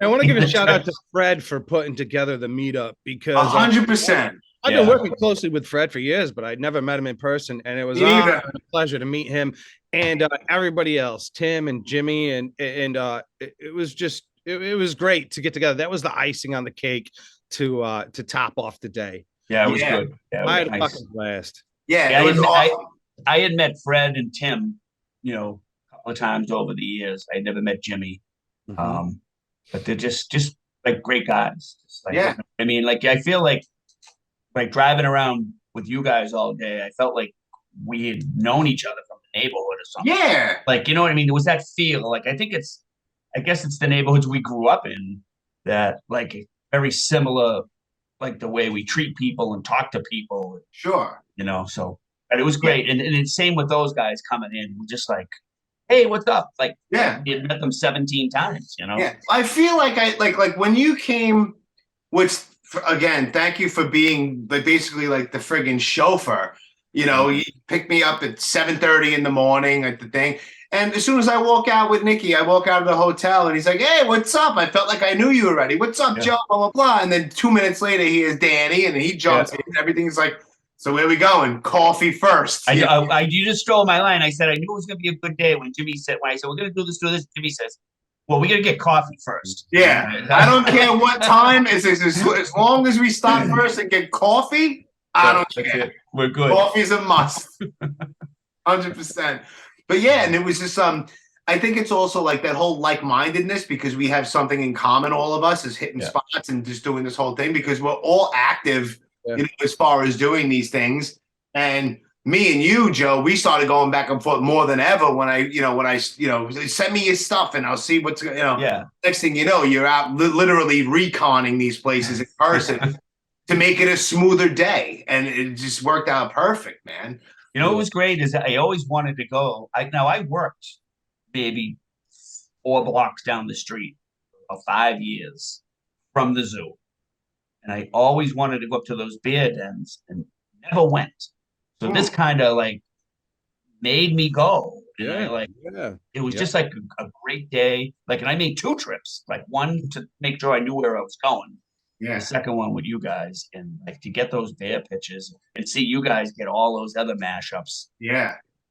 I want to give a shout out to Fred for putting together the meetup because 100%. I've been working closely with Fred for years, but I'd never met him in person, and it was a pleasure to meet him and everybody else, Tim and Jimmy, and it was just it was great to get together. That was the icing on the cake to top off the day. Yeah, it was good. Yeah, I had a fucking blast. Yeah, it was awesome. I had met Fred and Tim, a couple of times over the years. I had never met Jimmy, but they're just like great guys. I mean, like I feel like driving around with you guys all day, I felt like we had known each other from the neighborhood or something. Yeah, like you know what I mean. There was that feel. Like I guess it's the neighborhoods we grew up in that like very similar, like the way we treat people and talk to people. Sure. So. But it was great. And it's same with those guys coming in. We're just like, hey, what's up? Like, you met them 17 times, Yeah. I feel like like when you came, which again, thank you for being basically like the friggin' chauffeur. You picked me up at 7:30 in the morning at the thing. And as soon as I walk out with Nikki, I walk out of the hotel and he's like, hey, what's up? I felt like I knew you already. What's up, Joe? Blah, blah, blah. And then 2 minutes later, he is Danny and he jumps in and everything's like, so where we going? Coffee first. You just stole my line. I said I knew it was going to be a good day when I said we're going to do this. Jimmy says, well, we got to get coffee first. Yeah, I don't care what time. As long as we stop first and get coffee, I don't care. We're good. Coffee's a must. 100%. But and it was just I think it's also like that whole like-mindedness because we have something in common. All of us is hitting spots and just doing this whole thing because we're all active. As far as doing these things, and me and you, Joe, we started going back and forth more than ever. When I send me your stuff and I'll see what's Next thing you know, you're out literally reconning these places in person to make it a smoother day, and it just worked out perfect, man. What was great is I always wanted to go. I worked maybe 4 blocks down the street for 5 years from the zoo. And I always wanted to go up to those beer dens and never went. So this kind of like made me go. It was just like a great day. Like, and I made 2 trips, like one to make sure I knew where I was going. The second one with you guys, and like to get those beer pitches and see you guys get all those other mashups.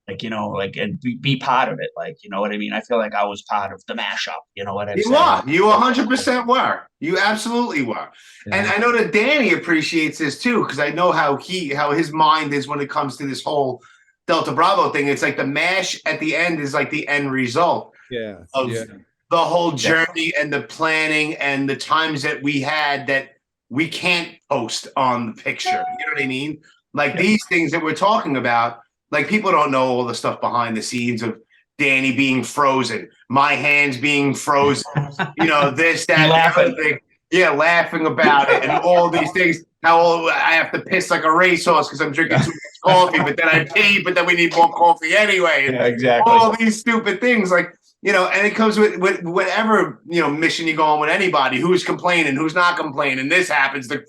And be part of it. Like, you know what I mean? I feel like I was part of the mashup. You know what I'm saying? You 100% were. You absolutely were. Yeah. And I know that Danny appreciates this too, because I know how his mind is when it comes to this whole Delta Bravo thing. It's like the mash at the end is like the end result of the whole journey and the planning and the times that we had that we can't post on the picture. You know what I mean? Like these things that we're talking about. Like people don't know all the stuff behind the scenes of Danny being frozen, my hands being frozen, this, that, the other thing. Yeah, laughing about it and all these things. How I have to piss like a racehorse because I'm drinking too much coffee, but then I pee, but then we need more coffee anyway. Yeah, exactly. All these stupid things, like, and it comes with whatever, mission you go on with anybody. Who's complaining, who's not complaining. This happens, I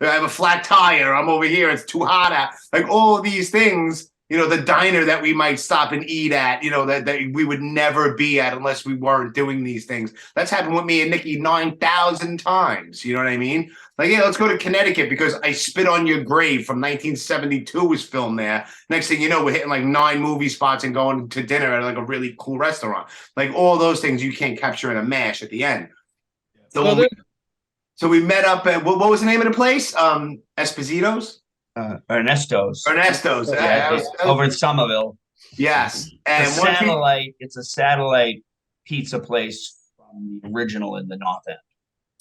have a flat tire. I'm over here. It's too hot out. Like all of these things. The diner that we might stop and eat at, that we would never be at unless we weren't doing these things. That's happened with me and Nikki 9,000 times. You know what I mean? Like, let's go to Connecticut because I Spit on Your Grave from 1972 was filmed there. Next thing you know, we're hitting like 9 movie spots and going to dinner at like a really cool restaurant. Like all those things you can't capture in a mash at the end. So we met up at, what was the name of the place? Esposito's? Ernesto's. Over in Somerville. Yes. And it's a satellite pizza place from the original in the North End.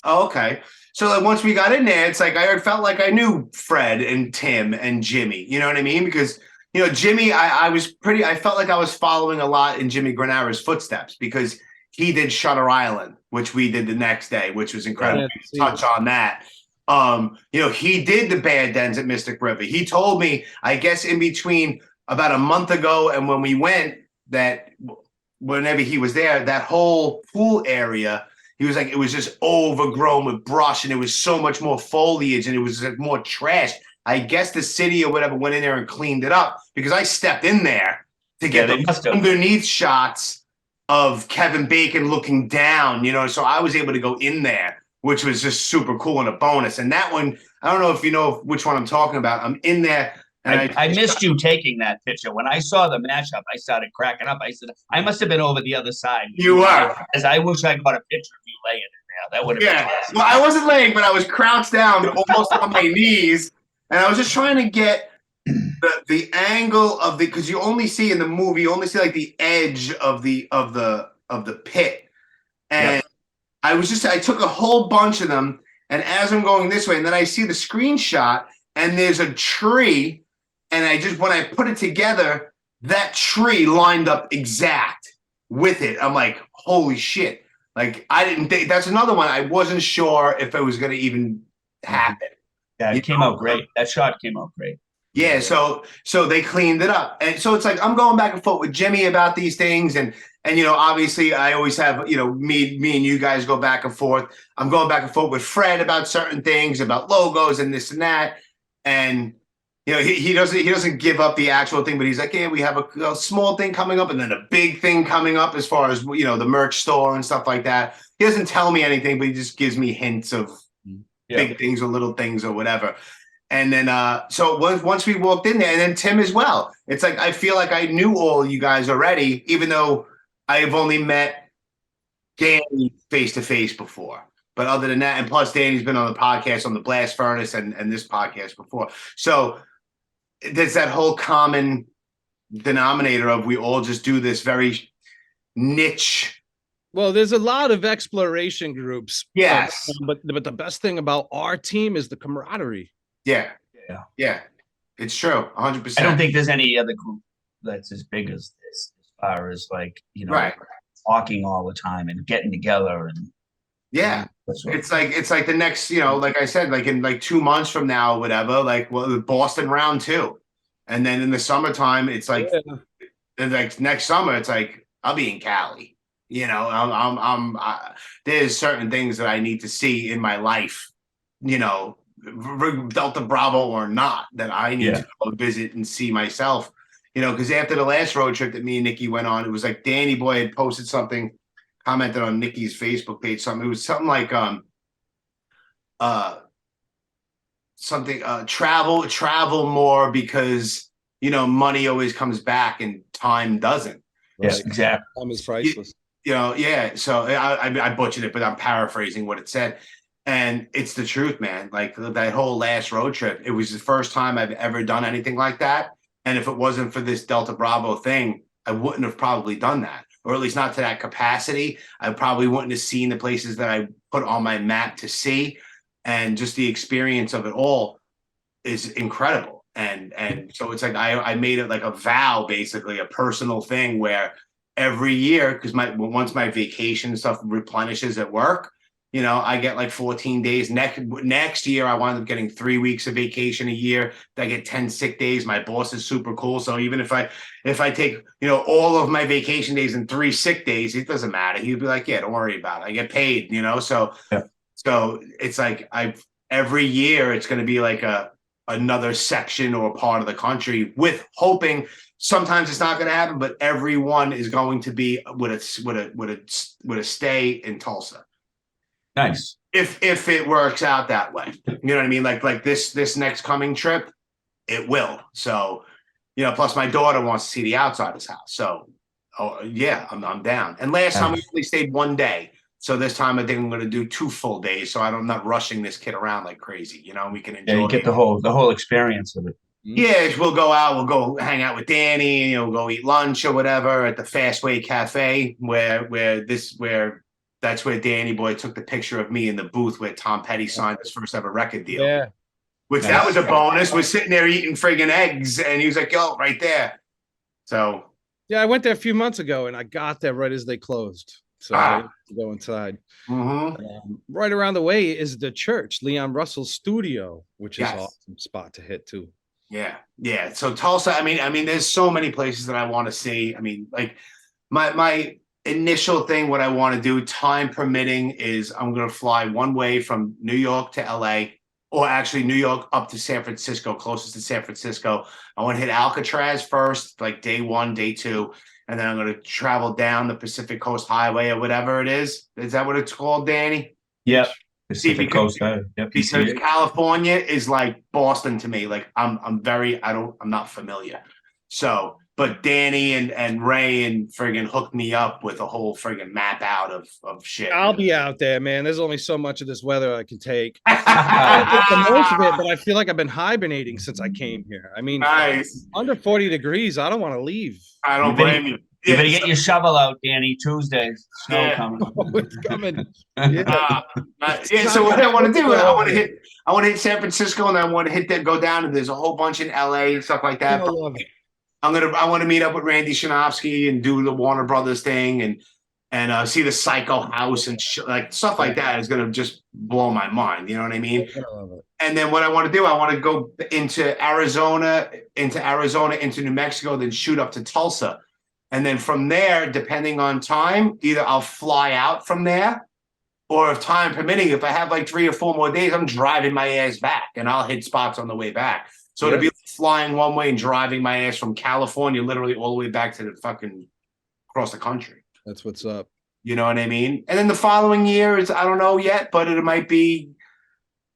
Oh, okay. So like once we got in there, it's like I felt like I knew Fred and Tim and Jimmy. You know what I mean? Because Jimmy, I felt like I was following a lot in Jimmy Granara's footsteps because he did Shutter Island, which we did the next day, which was incredible. Touch on that. He did the bad dens at Mystic River. He told me, I guess in between about a month ago and when we went, that whenever he was there, that whole pool area, he was like, it was just overgrown with brush and it was so much more foliage and it was like more trash. I guess the city or whatever went in there and cleaned it up because I stepped in there to get they must have. underneath shots of Kevin Bacon looking down, so I was able to go in there, which was just super cool and a bonus. And that one, I don't know if you know which one I'm talking about. I'm in there. And I missed you taking that picture. When I saw the mashup, I started cracking up. I said, I must have been over the other side. You were. Because I wish I got a picture of you laying in there. That would have been awesome. Well, I wasn't laying, but I was crouched down almost on my knees. And I was just trying to get the angle of because you only see in the movie, you only see like the edge of the pit. And I took a whole bunch of them. And as I'm going this way, and then I see the screenshot and there's a tree. And when I put it together, that tree lined up exact with it. I'm like, holy shit. Like, I didn't think that's another one. I wasn't sure if it was going to even happen. Yeah, it came out great. That shot came out great. Yeah. So they cleaned it up. And so it's like, I'm going back and forth with Jimmy about these things. And obviously I always have, me and you guys go back and forth. I'm going back and forth with Fred about certain things, about logos and this and that. And, he doesn't give up the actual thing, but he's like, yeah, we have a small thing coming up and then a big thing coming up as far as, the merch store and stuff like that. He doesn't tell me anything, but he just gives me hints of big things or little things or whatever. And then, so once we walked in there, and then Tim as well, it's like, I feel like I knew all you guys already, even though I've only met Danny face to face before. But other than that, and plus Danny's been on the podcast on the Blast Furnace and this podcast before. So there's that whole common denominator of we all just do this very niche. Well, there's a lot of exploration groups. Yes. But the best thing about our team is the camaraderie. Yeah. It's true. 100%. I don't think there's any other group that's as big as this, as far as talking all the time and getting together and it's like the next, like I said, like in like 2 months from now or whatever, like Boston round 2. And then in the summertime, it's like like next summer, it's like I'll be in Cali. There's certain things that I need to see in my life, Delta Bravo or not, that I need to go visit and see myself, because after the last road trip that me and Nikki went on, it was like Danny Boy had posted something, commented on Nikki's Facebook page, something. It was something like travel more because money always comes back and time doesn't. Yes, exactly. Time is priceless. So I butchered it, but I'm paraphrasing what it said. And it's the truth, man. Like that whole last road trip, it was the first time I've ever done anything like that. And if it wasn't for this Delta Bravo thing, I wouldn't have probably done that, or at least not to that capacity. I probably wouldn't have seen the places that I put on my map to see. And just the experience of it all is incredible. And so it's like I made it like a vow, basically a personal thing where every year, because once my vacation stuff replenishes at work, I get like 14 days. Next year, I wound up getting 3 weeks of vacation a year. I get 10 sick days. My boss is super cool. So even if I take, all of my vacation days and 3 sick days, it doesn't matter. He'd be like, yeah, don't worry about it. I get paid, So it's like every year it's going to be like another section or part of the country, with hoping sometimes it's not going to happen, but everyone is going to be with a stay in Tulsa. Nice. If it works out that way, you know what I mean? Like this next coming trip, it will. So, plus my daughter wants to see the outside of his house. So, I'm down. And last time we only stayed 1 day. So this time I think I'm going to do 2 full days. So I'm not rushing this kid around like crazy. We can enjoy. Yeah, you get the whole experience of it. Yeah, we'll go out. We'll go hang out with Danny. Go eat lunch or whatever at the Fastway Cafe, where that's where Danny Boy took the picture of me in the booth where Tom Petty signed his first ever record deal. Yeah. Which that was a bonus. We're sitting there eating friggin' eggs, and he was like, yo, right there. So. Yeah, I went there a few months ago, and I got there right as they closed. So I had to go inside. Mm-hmm. Right around the way is the church, Leon Russell's studio, which is an awesome spot to hit too. Yeah. So Tulsa, I mean, there's so many places that I want to see. I mean, like my initial thing, what I want to do, time permitting, is I'm going to fly one way from New York to LA, or actually New York up to San Francisco, closest to San Francisco. I want to hit Alcatraz first, like day 1, day 2, and then I'm going to travel down the Pacific Coast Highway or whatever it is. Is that what it's called, Danny? Yep. See, Pacific Coast. Yep. because PCH. California is like Boston to me. Like I'm not familiar. So, but Danny and Ray and friggin' hooked me up with a whole friggin' map out of shit. I'll be out there, man. There's only so much of this weather I can take. I take the most of it, but I feel like I've been hibernating since I came here. I mean, Nice. under 40 degrees, I don't want to leave. I don't blame you. You better get your shovel out, Danny. Tuesday, snow coming. Oh, it's coming. Yeah. So what I want to do, I want to hit San Francisco, and I want to hit that, go down, and there's a whole bunch in LA and stuff like that. I love it. I want to meet up with Randy Shanofsky and do the Warner Brothers thing and see the Psycho House and like stuff like that is gonna just blow my mind. You know what I mean? I love it. And then what I want to do, I want to go into Arizona, into New Mexico, then shoot up to Tulsa. And then from there, depending on time, either I'll fly out from there, or if time permitting, if I have like 3 or 4 more days, I'm driving my ass back and I'll hit spots on the way back. So it'll be like flying one way and driving my ass from California literally all the way back to the fucking across the country. That's what's up. You know what I mean? And then the following year is, I don't know yet, but it might be,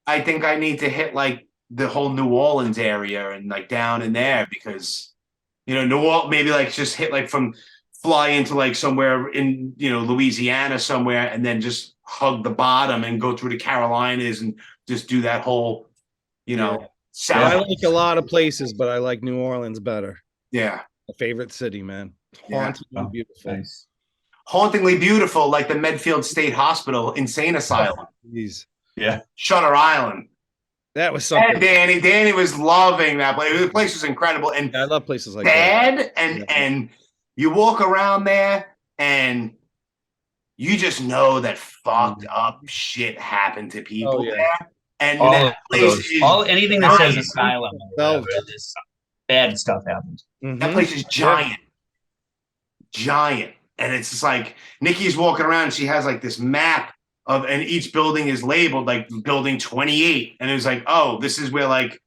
I think I need to hit like the whole New Orleans area and like down in there because, you know, New Orleans, maybe like just hit like fly into like somewhere in, you know, Louisiana somewhere and then just hug the bottom and go through the Carolinas and just do that whole, you know, I like a lot of places, but I like New Orleans better. Yeah. My favorite city, man. Yeah. Hauntingly beautiful. Nice. Hauntingly beautiful, like the Medfield State Hospital Insane Asylum. Jeez. Yeah. Shutter Island. That was something. And Danny was loving that place. The place was incredible. And I love places like that. And you walk around there and you just know that fucked up shit happened to people there. And that place anything that says asylum, this bad stuff happens. That place is giant. Giant. And it's just like Nikki's walking around and she has like this map of, and each building is labeled like building 28. And it was like, oh, this is where like,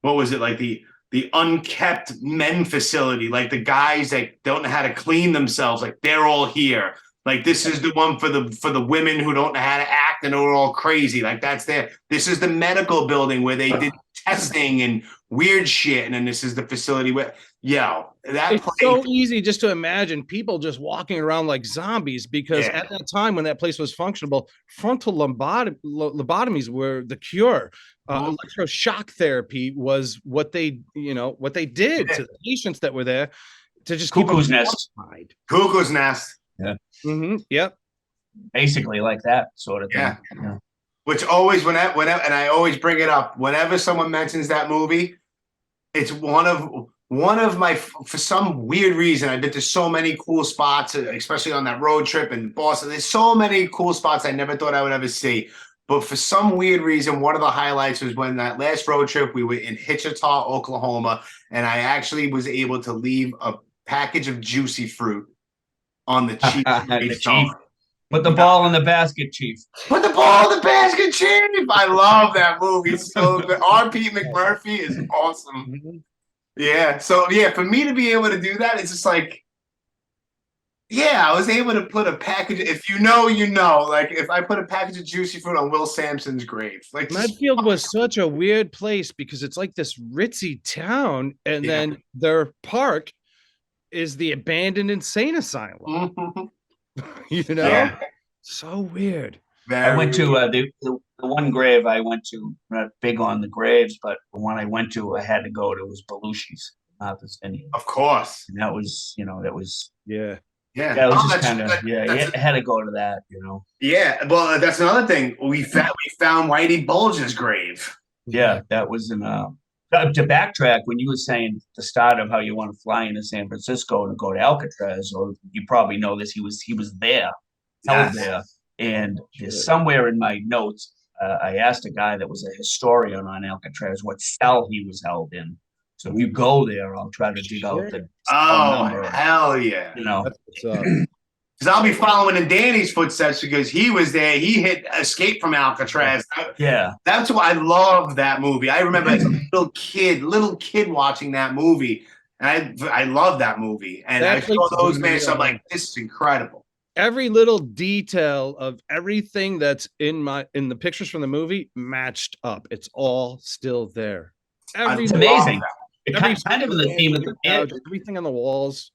what was it? Like the unkept men facility, like the guys that don't know how to clean themselves, like they're all here. Like this is the one for the women who don't know how to act and are all crazy. Like that's there. This is the medical building where they did testing and weird shit. And then this is the facility where, it's so easy just to imagine people just walking around like zombies because at that time when that place was functional, frontal lobotomies were the cure. Electroshock therapy was what they did to the patients that were there to just Cuckoo's nest. Cuckoo's nest. Yeah. Mm-hmm. Yep. Basically like that sort of thing. Yeah. Which always, whenever, and I always bring it up, whenever someone mentions that movie, it's one of my, for some weird reason, I've been to so many cool spots, especially on that road trip in Boston. There's so many cool spots I never thought I would ever see. But for some weird reason, one of the highlights was when that last road trip, we were in Wichita, Oklahoma, and I actually was able to leave a package of juicy fruit on the Chief. Put the ball in the basket, Chief. Put the ball in the basket, Chief. I love that movie so good. R.P. McMurphy is awesome. Yeah. So for me to be able to do that, it's just like, I was able to put a package. If you know, you know. Like if I put a package of juicy fruit on Will Sampson's grave, like Medfield was such a weird place because it's like this ritzy town, and then their park is the abandoned insane asylum. You know, so weird. I went to the one grave I went to. I'm not big on the graves, but the one I went to, I had to go to was Belushi's, Martha's Vineyard. Of course, and that was, it was Yeah, it was just kind of you had to go to that, Yeah, well, that's another thing. We found Whitey Bulger's grave. Yeah, that was in to backtrack when you were saying the start of how you want to fly into San Francisco and go to Alcatraz, or you probably know this, he was there, held there, and somewhere in my notes, I asked a guy that was a historian on Alcatraz what cell he was held in. So if you go there, I'll try to dig out the number. Hell yeah! That's what's up. Because I'll be following in Danny's footsteps because he was there. He hit Escape from Alcatraz. Yeah. That's why I love that movie. I remember as a little kid watching that movie. And I love that movie. And I saw those man, so I'm like, this is incredible. Every little detail of everything that's in the pictures from the movie matched up. It's all still there. It's amazing. It kind of in the theme of the beer. Everything on the walls.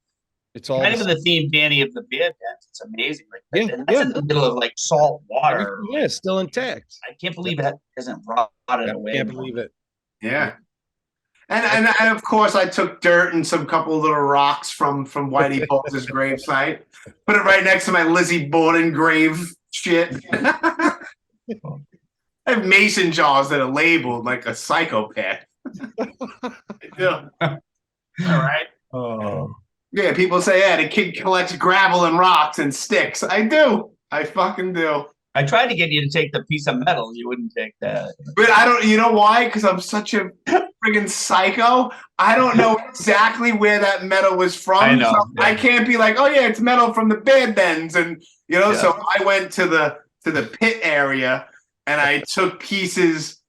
It's all kind of in the theme, Danny, of the beer dance. It's amazing. Like, that's in the middle of like salt water. Yeah, still intact. I can't believe it hasn't rotted away. I can't believe it. Yeah. And of course I took dirt and some couple of little rocks from Whitey Bulger's gravesite, put it right next to my Lizzie Borden grave shit. I have mason jars that are labeled like a psychopath. Yeah. All right. Oh. Yeah, people say, yeah, the kid collects gravel and rocks and sticks. I do. I fucking do. I tried to get you to take the piece of metal. You wouldn't take that. But I don't, you know why? Because I'm such a friggin' psycho. I don't know exactly where that metal was from. I know. So I can't be like, oh yeah, it's metal from the bed bends. And so I went to the pit area and I took pieces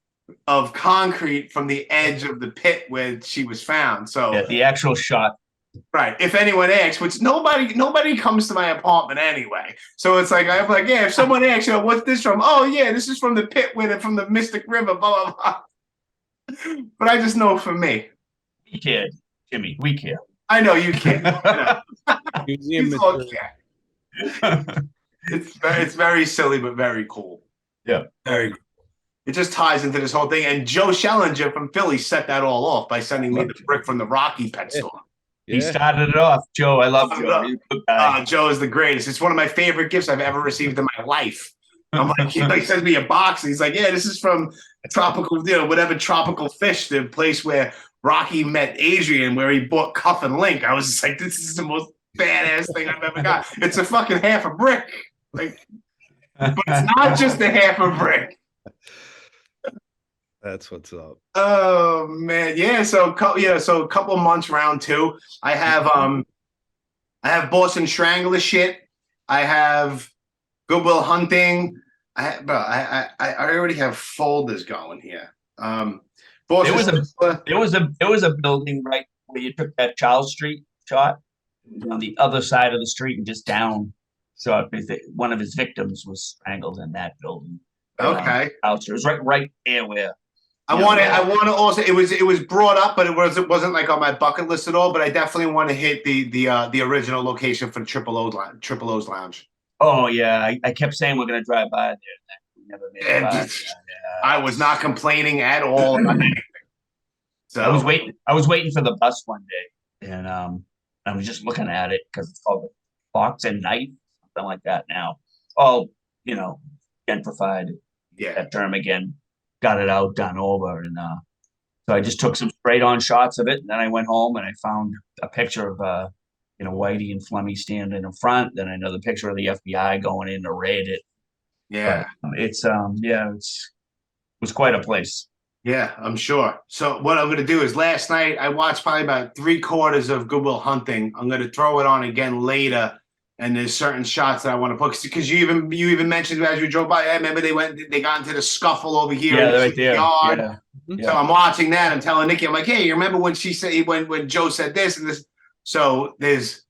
of concrete from the edge of the pit where she was found. So the actual shot. Right. If anyone asks, which nobody comes to my apartment anyway. So it's like, I'm like, yeah, if someone asks, what's this from? Oh yeah, this is from the pit with it from the Mystic River, blah, blah, blah. But I just know for me. We care, Jimmy. We care. I know you care. You all care. It's very silly, but very cool. Yeah. Very cool. It just ties into this whole thing. And Joe Schellinger from Philly set that all off by sending me the brick from the Rocky pet store. Yeah. He started it off. Joe, I love Joe. He's a good guy. Joe is the greatest. It's one of my favorite gifts I've ever received in my life. I'm like, he sends me a box. And he's like, yeah, this is from tropical, whatever tropical fish, the place where Rocky met Adrian, where he bought Cuff and Link. I was just like, this is the most badass thing I've ever got. It's a fucking half a brick. Like, but it's not just a half a brick. That's what's up. Oh man, yeah. So a couple months, round 2. I have Boston Strangler shit. I have Goodwill Hunting. I already have folders going here. There was a building right where you took that Charles Street shot on the other side of the street and just down. So one of his victims was strangled in that building. Okay. It was right there where. I want to also. It was brought up, but it wasn't like on my bucket list at all. But I definitely want to hit the original location for Triple O's Lounge. Oh yeah, I kept saying we're gonna drive by there. We never made it by. I was not complaining at all. So I was waiting for the bus one day, and I was just looking at it because it's called the Fox and Knife, something like that. Now, all gentrified. Yeah, that term again. Got it out, done over, and so I just took some straight-on shots of it. And then I went home and I found a picture of Whitey and Flemmy standing in front. Then another picture of the FBI going in to raid it. Yeah, but it was quite a place. Yeah, I'm sure. So what I'm going to do is last night I watched probably about 3/4 of Goodwill Hunting. I'm going to throw it on again later. And there's certain shots that I want to put because you even mentioned as we drove by. I remember they got into the scuffle over here. Yeah, right there. Yard. Yeah. So I'm watching that. I'm telling Nikki, I'm like, hey, you remember when she said when Joe said this and this? So there's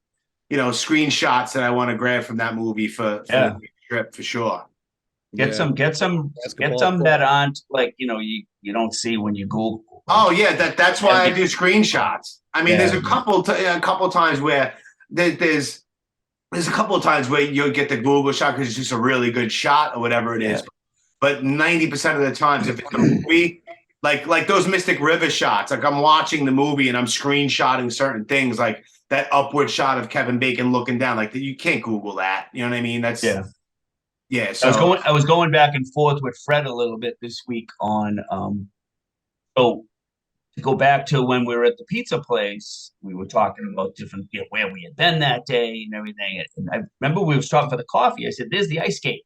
screenshots that I want to grab from that movie for the trip for sure. Get some that aren't like you don't see when you Google. Oh yeah, that's why I do screenshots. I mean, there's a couple times where there's a couple of times where you'll get the Google shot because it's just a really good shot or whatever it is. But 90% of the times, if it's a movie, like those Mystic River shots, like I'm watching the movie and I'm screenshotting certain things, like that upward shot of Kevin Bacon looking down, like you can't Google that. You know what I mean? That's yeah. So I was going back and forth with Fred a little bit this week on so. To go back to when we were at the pizza place, we were talking about different where we had been that day and everything. And I remember we were stopping for the coffee. I said, "There's the ice skate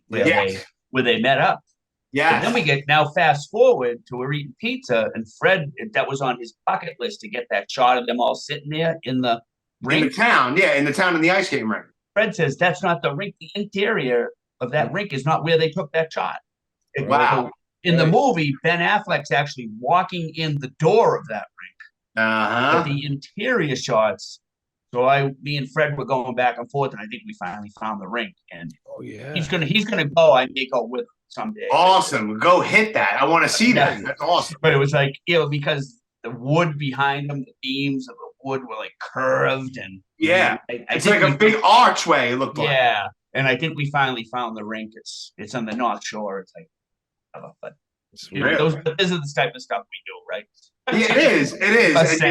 rink where they met up." Yeah. And then we get now fast forward to we're eating pizza, and Fred, that was on his bucket list to get that shot of them all sitting there in the rink. In the town in the ice skating rink. Fred says that's not the rink. The interior of that rink is not where they took that shot. Wow. So in the movie, Ben Affleck's actually walking in the door of that rink, but the interior shots. So me and Fred were going back and forth, and I think we finally found the rink. And he's gonna go. I may go with him someday. Awesome. Go hit that. I want to see that. That's awesome. But it was like, because the wood behind him, the beams of the wood were like curved, and it's like a big archway. It looked like. Yeah, and I think we finally found the rink. It's on the North Shore. It's like, but this is the type of stuff we do, right? Yeah, it is. It is.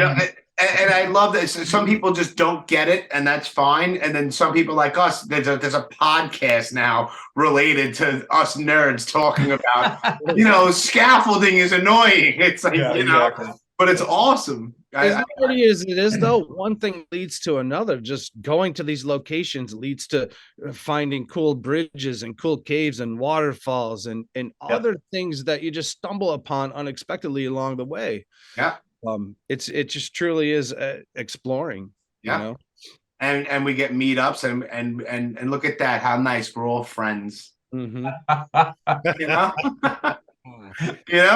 And I love that. Some people just don't get it, and that's fine. And then some people like us, there's a podcast now related to us nerds talking about, scaffolding is annoying. It's like, exactly. But it's awesome. As dirty as it is, though, one thing leads to another. Just going to these locations leads to finding cool bridges and cool caves and waterfalls and other things that you just stumble upon unexpectedly along the way. Yeah. It just truly is exploring. Yeah. And we get meetups and look at that. How nice. We're all friends. Mm-hmm.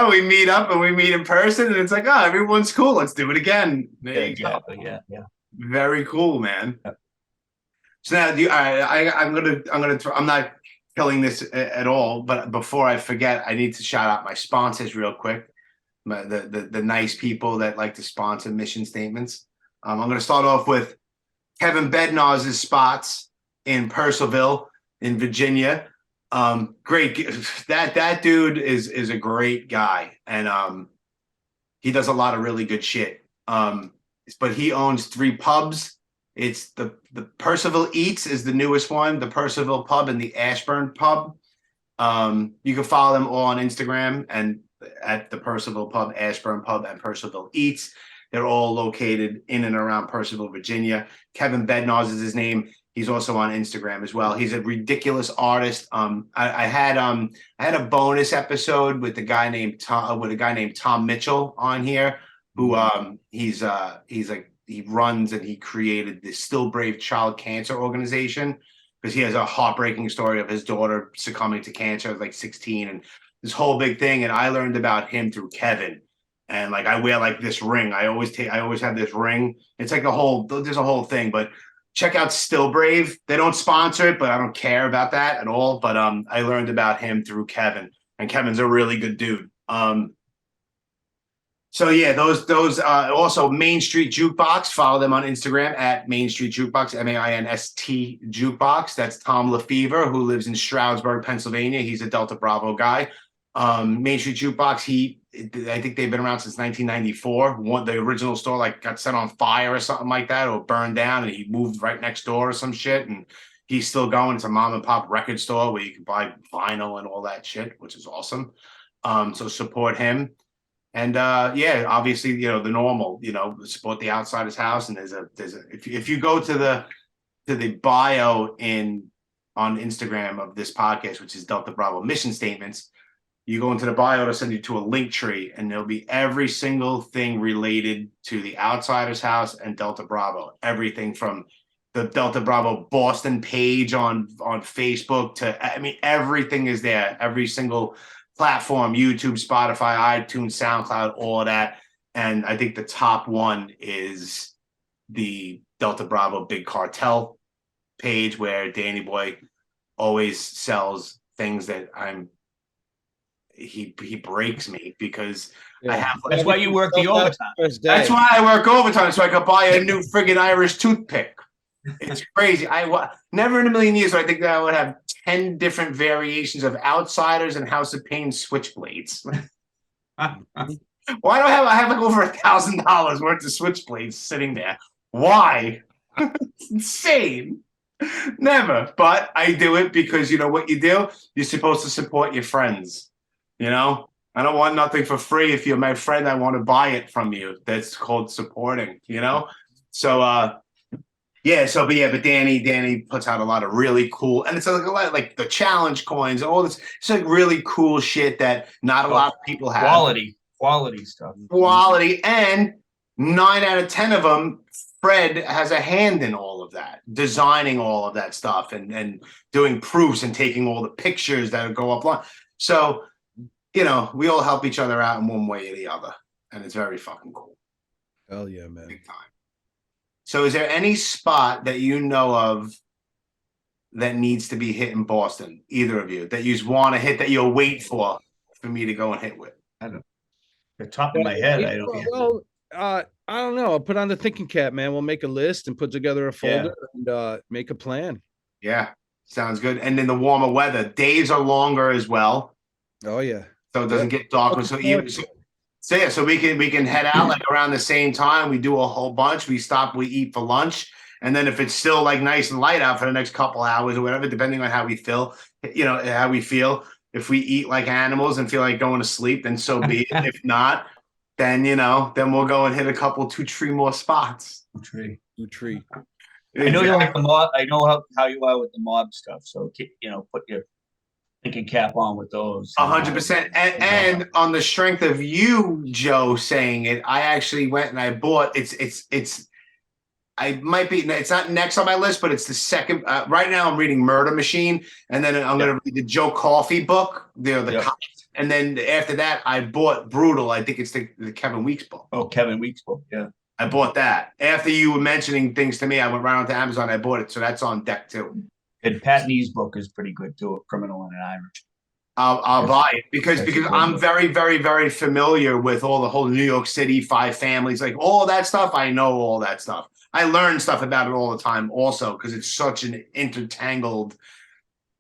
We meet up and we meet in person, and it's like, everyone's cool. Let's do it again. There you go. Yeah. Very cool, man. Yeah. So now, I'm not killing this at all, but before I forget, I need to shout out my sponsors real quick. The nice people that like to sponsor mission statements. I'm going to start off with Kevin Bednar's spots in Purcellville in Virginia. Great. That dude is a great guy, and he does a lot of really good shit. But he owns 3 pubs. It's the Purcellville Eats is the newest one, the Purcellville Pub and the Ashburn Pub. You can follow them all on Instagram and at the Purcellville Pub, Ashburn Pub, and Purcellville Eats. They're all located in and around Purcellville, Virginia. Kevin Bednar's is his name. He's also on Instagram as well. He's a ridiculous artist. I had a bonus episode with a guy named Tom Mitchell on here, who he runs and he created the Still Brave Child Cancer Organization, because he has a heartbreaking story of his daughter succumbing to cancer at like 16 and this whole big thing. And I learned about him through Kevin. And like, I wear like this ring. I always have this ring. It's like there's a whole thing, but check out Still Brave. They don't sponsor it, but I don't care about that at all. But I learned about him through Kevin, and Kevin's a really good dude. So yeah, those also Main Street Jukebox. Follow them on Instagram at Main Street Jukebox, MAINST Jukebox. That's Tom Lefevre, who lives in Stroudsburg, Pennsylvania. He's a Delta Bravo guy. Main Street Jukebox, I think they've been around since 1994. The original store like got set on fire or something like that, or burned down, and he moved right next door or some shit. And he's still going. It's a mom and pop record store where you can buy vinyl and all that shit, which is awesome. So support him. And obviously, the normal, support the Outsiders House. And if you go to the bio on Instagram of this podcast, which is Delta Bravo Mission Statements, you go into the bio, it'll send you to a link tree, and there'll be every single thing related to the Outsiders House and Delta Bravo. Everything from the Delta Bravo Boston page on Facebook to, everything is there. Every single platform, YouTube, Spotify, iTunes, SoundCloud, all of that. And I think the top one is the Delta Bravo Big Cartel page, where Danny Boy always sells things that he breaks me, because I have. That's why you work the overtime. That's why I work overtime, so I could buy a new friggin' Irish toothpick. It's crazy. Never in a million years. So I think that I would have 10 different variations of Outsiders and House of Pain switchblades. Why do I have like over $1,000 worth of switchblades sitting there? Why? It's insane. Never. But I do it because you know what you do? You're supposed to support your friends. I don't want nothing for free. If you're my friend, I want to buy it from you. That's called supporting, So, but Danny puts out a lot of really cool, and it's like a lot like the challenge coins, all this. It's like really cool shit that not a lot of people have. Quality stuff. Quality, and 9 out of 10 of them Fred has a hand in all of that, designing all of that stuff and doing proofs and taking all the pictures that go up. So, we all help each other out in one way or the other. And it's very fucking cool. Hell yeah, man. Big time. So is there any spot that you know of that needs to be hit in Boston, either of you, that you just want to hit, that you'll wait for me to go and hit with? The top of my head, I don't. Well, I don't know. I'll put on the thinking cap, man. We'll make a list and put together a folder and make a plan. Yeah, sounds good. And in the warmer weather, days are longer as well. Oh yeah. So it doesn't get darker. So we can head out like around the same time. We do a whole bunch. We stop, we eat for lunch. And then if it's still like nice and light out for the next couple hours or whatever, depending on how we feel, if we eat like animals and feel like going to sleep, then so be it. If not, then we'll go and hit a couple 2-3 more spots. 2-3. I know you like the mob. I know how you are with the mob stuff. So put your thinking cap on with those. 100%. And on the strength of you, Joe, saying it, I actually went and I bought. It's not next on my list, but it's the second. Right now, I'm reading Murder Machine, and then I'm going to read the Joe Coffey book, cops. And then after that, I bought Brutal. I think it's the Kevin Weeks book. Oh, Kevin Weeks book, yeah. I bought that. After you were mentioning things to me, I went right onto Amazon. I bought it, so that's on deck too. And Pat Nee's book is pretty good too, A Criminal and an Irish. I'll buy it because I'm very, very, very familiar with all the whole New York City 5 families, like all that stuff. I know all that stuff. I learn stuff about it all the time also because it's such an intertangled,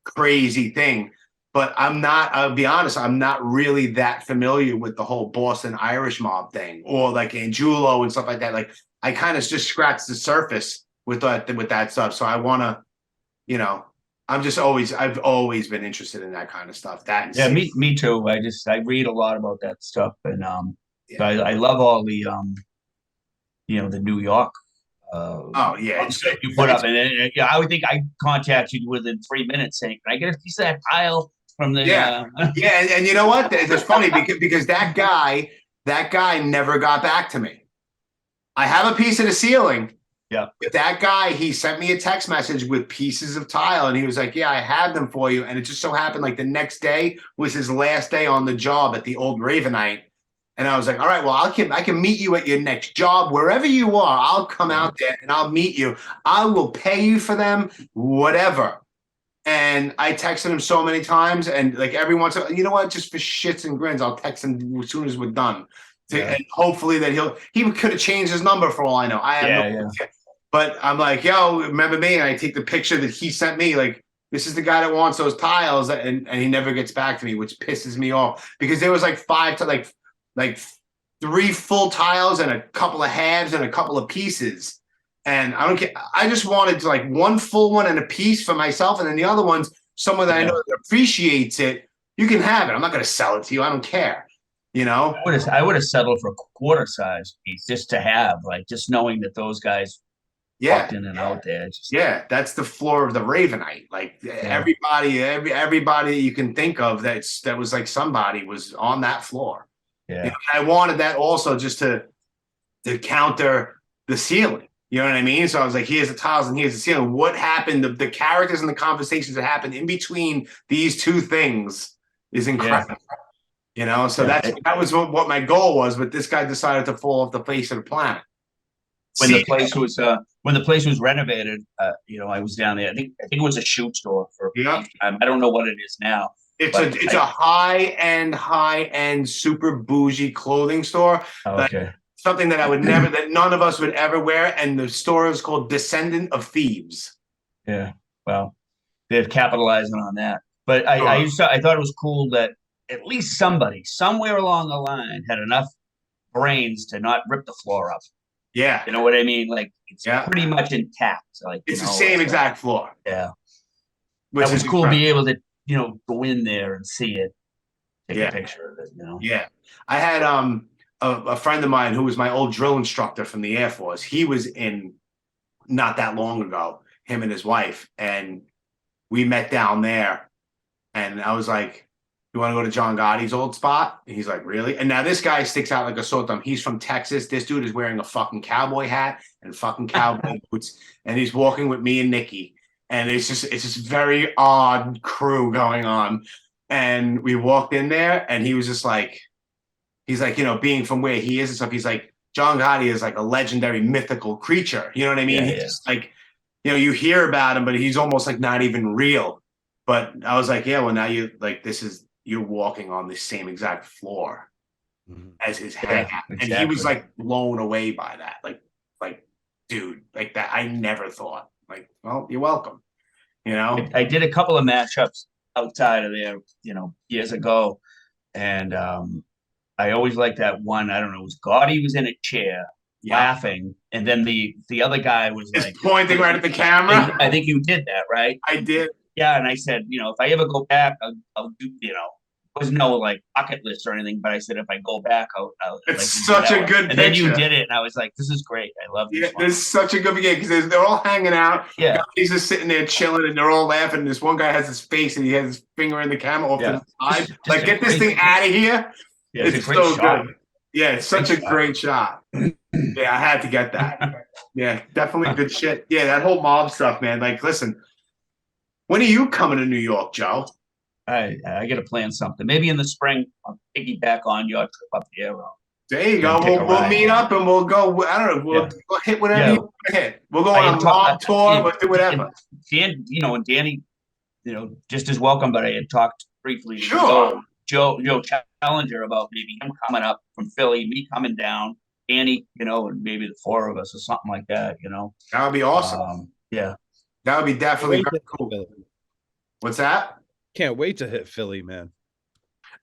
crazy thing. But I'll be honest, I'm not really that familiar with the whole Boston Irish mob thing or like Angulo and stuff like that. Like I kind of just scratched the surface with that stuff. So I want to, I've always been interested in that kind of stuff. Me too. I read a lot about that stuff. And I love all the, the New York. You put up, and I would think I contacted you within 3 minutes saying, "Can I get a piece of that tile from the?" And you know what? It's funny because that guy never got back to me. I have a piece of the ceiling. Yeah, but that guy, he sent me a text message with pieces of tile, and he was like, "Yeah, I have them for you." And it just so happened like the next day was his last day on the job at the old Ravenite. And I was like, all right, well, I can meet you at your next job, wherever you are. I'll come out there and I'll meet you. I will pay you for them, whatever. And I texted him so many times, and like every once in a while, you know what? Just for shits and grins, I'll text him as soon as we're done. And hopefully that he could have changed his number for all I know. I have no idea. But I'm like, yo, remember me? And I take the picture that he sent me, like, this is the guy that wants those tiles, and he never gets back to me, which pisses me off because there was like 5 to like 3 full tiles and a couple of halves and a couple of pieces. And I don't care. I just wanted to like 1 full one and a piece for myself. And then the other one's someone that I know that appreciates it. You can have it. I'm not going to sell it to you. I don't care. I would have settled for a quarter size piece just to have, like, just knowing that those guys walked in and out there. That's the floor of the Ravenite. Like everybody you can think of that was like somebody was on that floor. Yeah, I wanted that also just to counter the ceiling. You know what I mean? So I was like, here's the tiles and here's the ceiling. What happened? The characters and the conversations that happened in between these 2 things is incredible. So that was what my goal was. But this guy decided to fall off the face of the planet. When the place was renovated, I was down there. I think it was a shoe store for. I don't know what it is now. It's a high-end, super bougie clothing store. Oh, okay. Something that that none of us would ever wear. And the store is called Descendant of Thieves. Yeah. Well, they're capitalizing on that. But I thought it was cool that at least somebody somewhere along the line had enough brains to not rip the floor up. Yeah. You know what I mean? Like it's pretty much intact. Like it's the same exact floor. Yeah. That was cool to be able to, go in there and see it, take a picture of it, Yeah. I had a friend of mine who was my old drill instructor from the Air Force. He was in not that long ago, him and his wife, and we met down there. And I was like, You want to go to John Gotti's old spot? And he's like, really? And now this guy sticks out like a sore thumb. He's from Texas. This dude is wearing a fucking cowboy hat and fucking cowboy boots. And he's walking with me and Nikki. And it's just very odd crew going on. And we walked in there and he was just like, he's like, being from where he is and stuff, he's like, John Gotti is like a legendary mythical creature. You know what I mean? He's just like, you hear about him, but he's almost like not even real. But I was like, yeah, well, now you're walking on the same exact floor as his head. Yeah, exactly. And he was like blown away by that. Like, dude, like that. I never thought like, well, you're welcome. I did a couple of matchups outside of there, years ago. And I always liked that one. I don't know. It was Gotti was in a chair laughing. And then the other guy was just like pointing right at the camera. I think you did that, right? I did. Yeah, and I said, if I ever go back, I'll do, there was no like bucket list or anything, but I said if I go back, I'll it's like, such a good and picture. then you did it, and I was like, this is great. I love this. Yeah, it's such a good beginning because they're all hanging out. Yeah, he's just sitting there chilling, and they're all laughing. And this one guy has his face, and he has his finger in the camera off to the side. Just like, get this thing out of here. Yeah, it's so shot. Good. Yeah, it's such a great shot. Yeah, I had to get that. Yeah, definitely good shit. Yeah, that whole mob stuff, man. Like, listen. When are you coming to New York, Joe? I got to plan something. Maybe in the spring, I'll piggyback on your trip up the Arrow. There you go. We'll meet up and we'll go. I don't know. We'll hit whatever you want to hit. We'll go on a mob tour. We'll do whatever. And Danny, just as welcome. But I had talked briefly to Joe Challenger about maybe him coming up from Philly, me coming down, Danny, and maybe the four of us or something like that. That would be awesome. Yeah. That would be definitely very cool. What's that? Can't wait to hit Philly, man.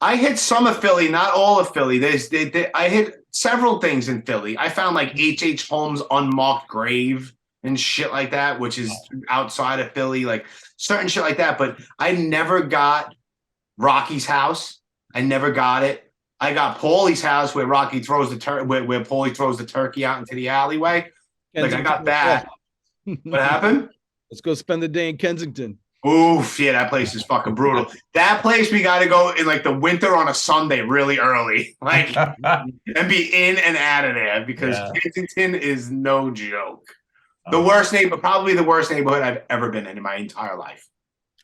I hit some of Philly, not all of Philly. I hit several things in Philly. I found like H.H. Holmes' unmarked grave and shit like that, which is outside of Philly, like certain shit like that. But I never got Rocky's house. I never got it. I got Paulie's house where Rocky throws where Paulie throws the turkey out into the alleyway. Like I got that. What happened? Let's go spend the day in Kensington. Oof, yeah, that place is fucking brutal. That place we got to go in like the winter on a Sunday really early, like, and be in and out of there because Kensington is no joke. Probably the worst neighborhood I've ever been in my entire life.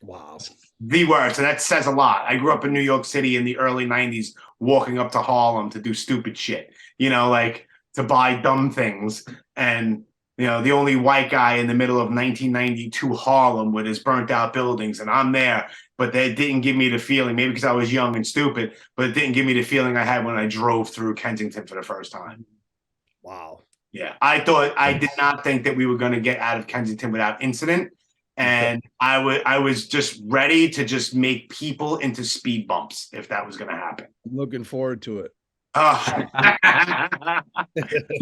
Wow. The worst, and that says a lot. I grew up in New York City in the early 90s, walking up to Harlem to do stupid shit, like to buy dumb things. And the only white guy in the middle of 1992 Harlem with his burnt out buildings, and I'm there, but that didn't give me the feeling, maybe because I was young and stupid, but it didn't give me the feeling I had when I drove through Kensington for the first time. Wow. Yeah. I did not think that we were going to get out of Kensington without incident. And I was just ready to just make people into speed bumps if that was going to happen. I'm looking forward to it.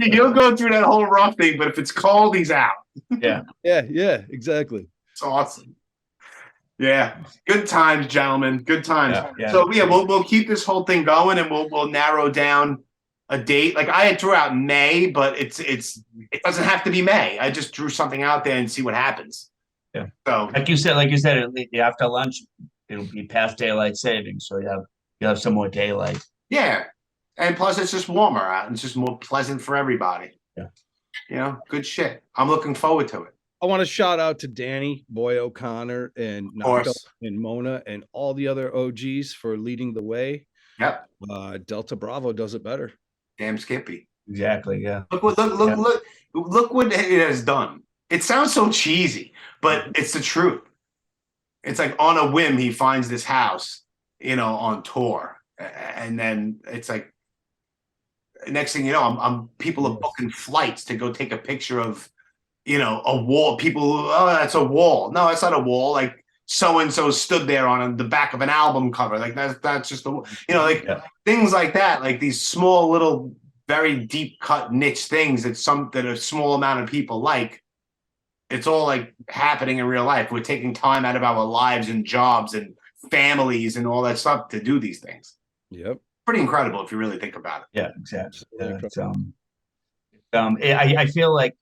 He'll go through that whole rough thing, but if it's cold, he's out. Yeah, exactly. It's awesome. Yeah, good times, gentlemen. Good times. Yeah. So we'll keep this whole thing going, and we'll narrow down a date. Like I had threw out May, but it doesn't have to be May. I just drew something out there and see what happens. Yeah. So like you said, after lunch, it'll be past daylight savings, so you have some more daylight. Yeah. And plus, it's just warmer out, and it's just more pleasant for everybody. Yeah. Good shit. I'm looking forward to it. I want to shout out to Danny, Boy O'Connor, and Nocto, and Mona, and all the other OGs for leading the way. Yep. Delta Bravo does it better. Damn Skippy. Exactly. Yeah. Look what it has done. It sounds so cheesy, but it's the truth. It's like on a whim, he finds this house, on tour, and then it's like. Next thing you know, people are booking flights to go take a picture of, a wall. People, that's a wall. No, it's not a wall. Like so and so stood there on the back of an album cover. Like that's just things like that. Like these small little, very deep cut niche things that a small amount of people like. It's all like happening in real life. We're taking time out of our lives and jobs and families and all that stuff to do these things. Yep. Pretty incredible if you really think about it. Yeah, exactly. I feel like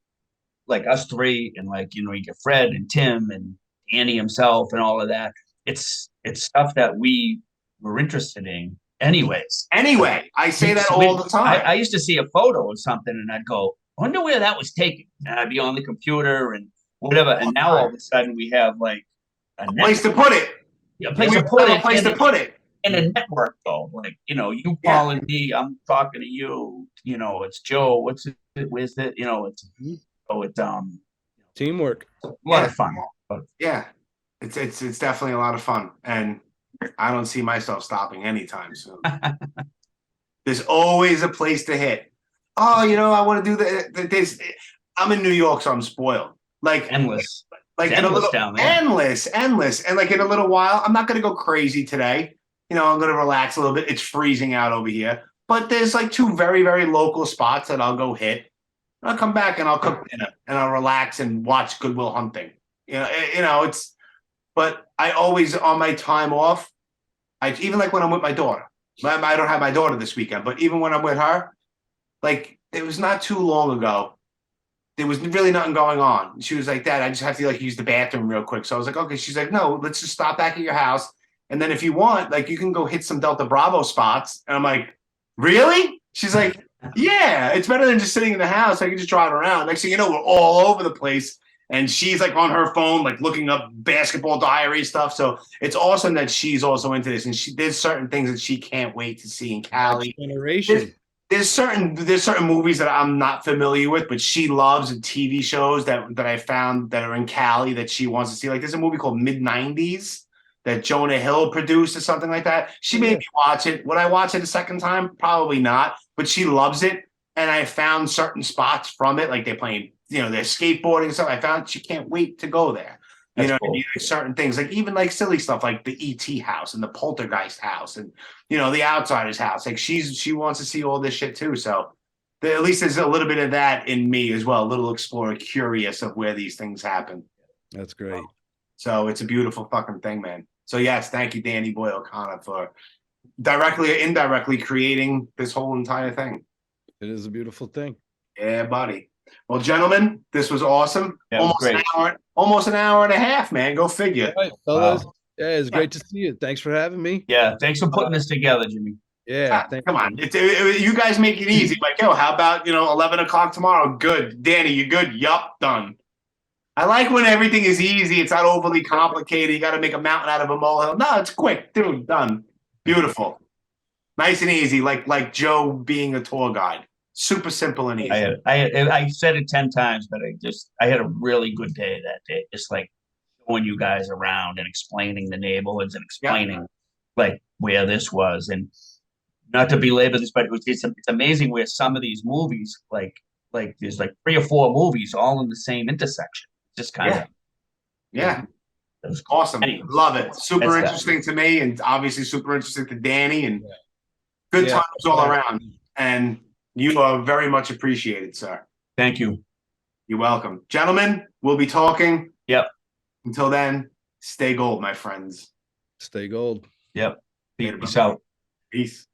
us three and you get Fred and Tim and Andy himself and all of that. It's stuff that we were interested in anyways. Anyway, I say that all the time. I used to see a photo or something and I'd go, I wonder where that was taken. And I'd be on the computer and whatever. And now all of a sudden we have like a place to put it. A place to put it. A place to put it. In a network though, like, you calling me, I'm talking to you, it's Joe. What's it? Where's it? It's teamwork. A lot of fun. Yeah. It's definitely a lot of fun. And I don't see myself stopping anytime soon. There's always a place to hit. Oh, I want to do that. I'm in New York, so I'm spoiled. Like endless. Like it's in a little down there. endless. And like in a little while, I'm not gonna go crazy today. I'm gonna relax a little bit. It's freezing out over here. But there's like 2 very, very local spots that I'll go hit. I'll come back and I'll cook dinner and I'll relax and watch Good Will Hunting. But I always, on my time off, even like when I'm with my daughter, I don't have my daughter this weekend, but even when I'm with her, like it was not too long ago, there was really nothing going on. She was like, Dad, I just have to use the bathroom real quick. So I was like, okay. She's like, no, let's just stop back at your house. And then if you want, you can go hit some Delta Bravo spots. And I'm like, really? She's like, yeah, it's better than just sitting in the house. I can just drive around. Next thing you know, we're all over the place. And she's on her phone, looking up basketball diary stuff. So it's awesome that she's also into this. And there's certain things that she can't wait to see in Cali. Generation. There's certain movies that I'm not familiar with, but she loves, and TV shows that I found that are in Cali that she wants to see. Like there's a movie called Mid-90s that Jonah Hill produced or something like that. She made me watch it. Would I watch it a second time? Probably not. But she loves it. And I found certain spots from it, like they're playing, they're skateboarding and stuff. I found she can't wait to go there. Cool. Certain things, even silly stuff like the E.T. house and the Poltergeist house and, the Outsiders house. She wants to see all this shit too. So at least there's a little bit of that in me as well. A little explorer, curious of where these things happen. That's great. So it's a beautiful fucking thing, man. So yes, thank you, Danny Boy O'Connor, for directly or indirectly creating this whole entire thing. It is a beautiful thing. Yeah, buddy. Well, gentlemen, this was awesome. Yeah, almost an hour and a half, man. Go figure. All right, fellas. Wow. Yeah, it's great to see you. Thanks for having me. Yeah, thanks for putting this together, Jimmy. Yeah, come on. You guys make it easy. Like, how about 11 o'clock tomorrow? Good. Danny, you good? Yup, done. I like when everything is easy. It's not overly complicated. You got to make a mountain out of a molehill. No, it's quick, dude. Done. Beautiful. Nice and easy, like Joe being a tour guide. Super simple and easy. I said it 10 times, but I had a really good day that day. Just showing you guys around and explaining the neighborhoods and explaining where this was. And not to belabor this, but it's amazing where some of these movies, there's 3 or 4 movies all in the same intersection. Just kind of. Yeah. That was cool. Awesome. Anyways, love it. Super interesting to me, and obviously super interesting to Danny, and good times all around. And you are very much appreciated, sir. Thank you. You're welcome. Gentlemen, we'll be talking. Yep. Until then, stay gold, my friends. Stay gold. Yep. Peace out. Peace.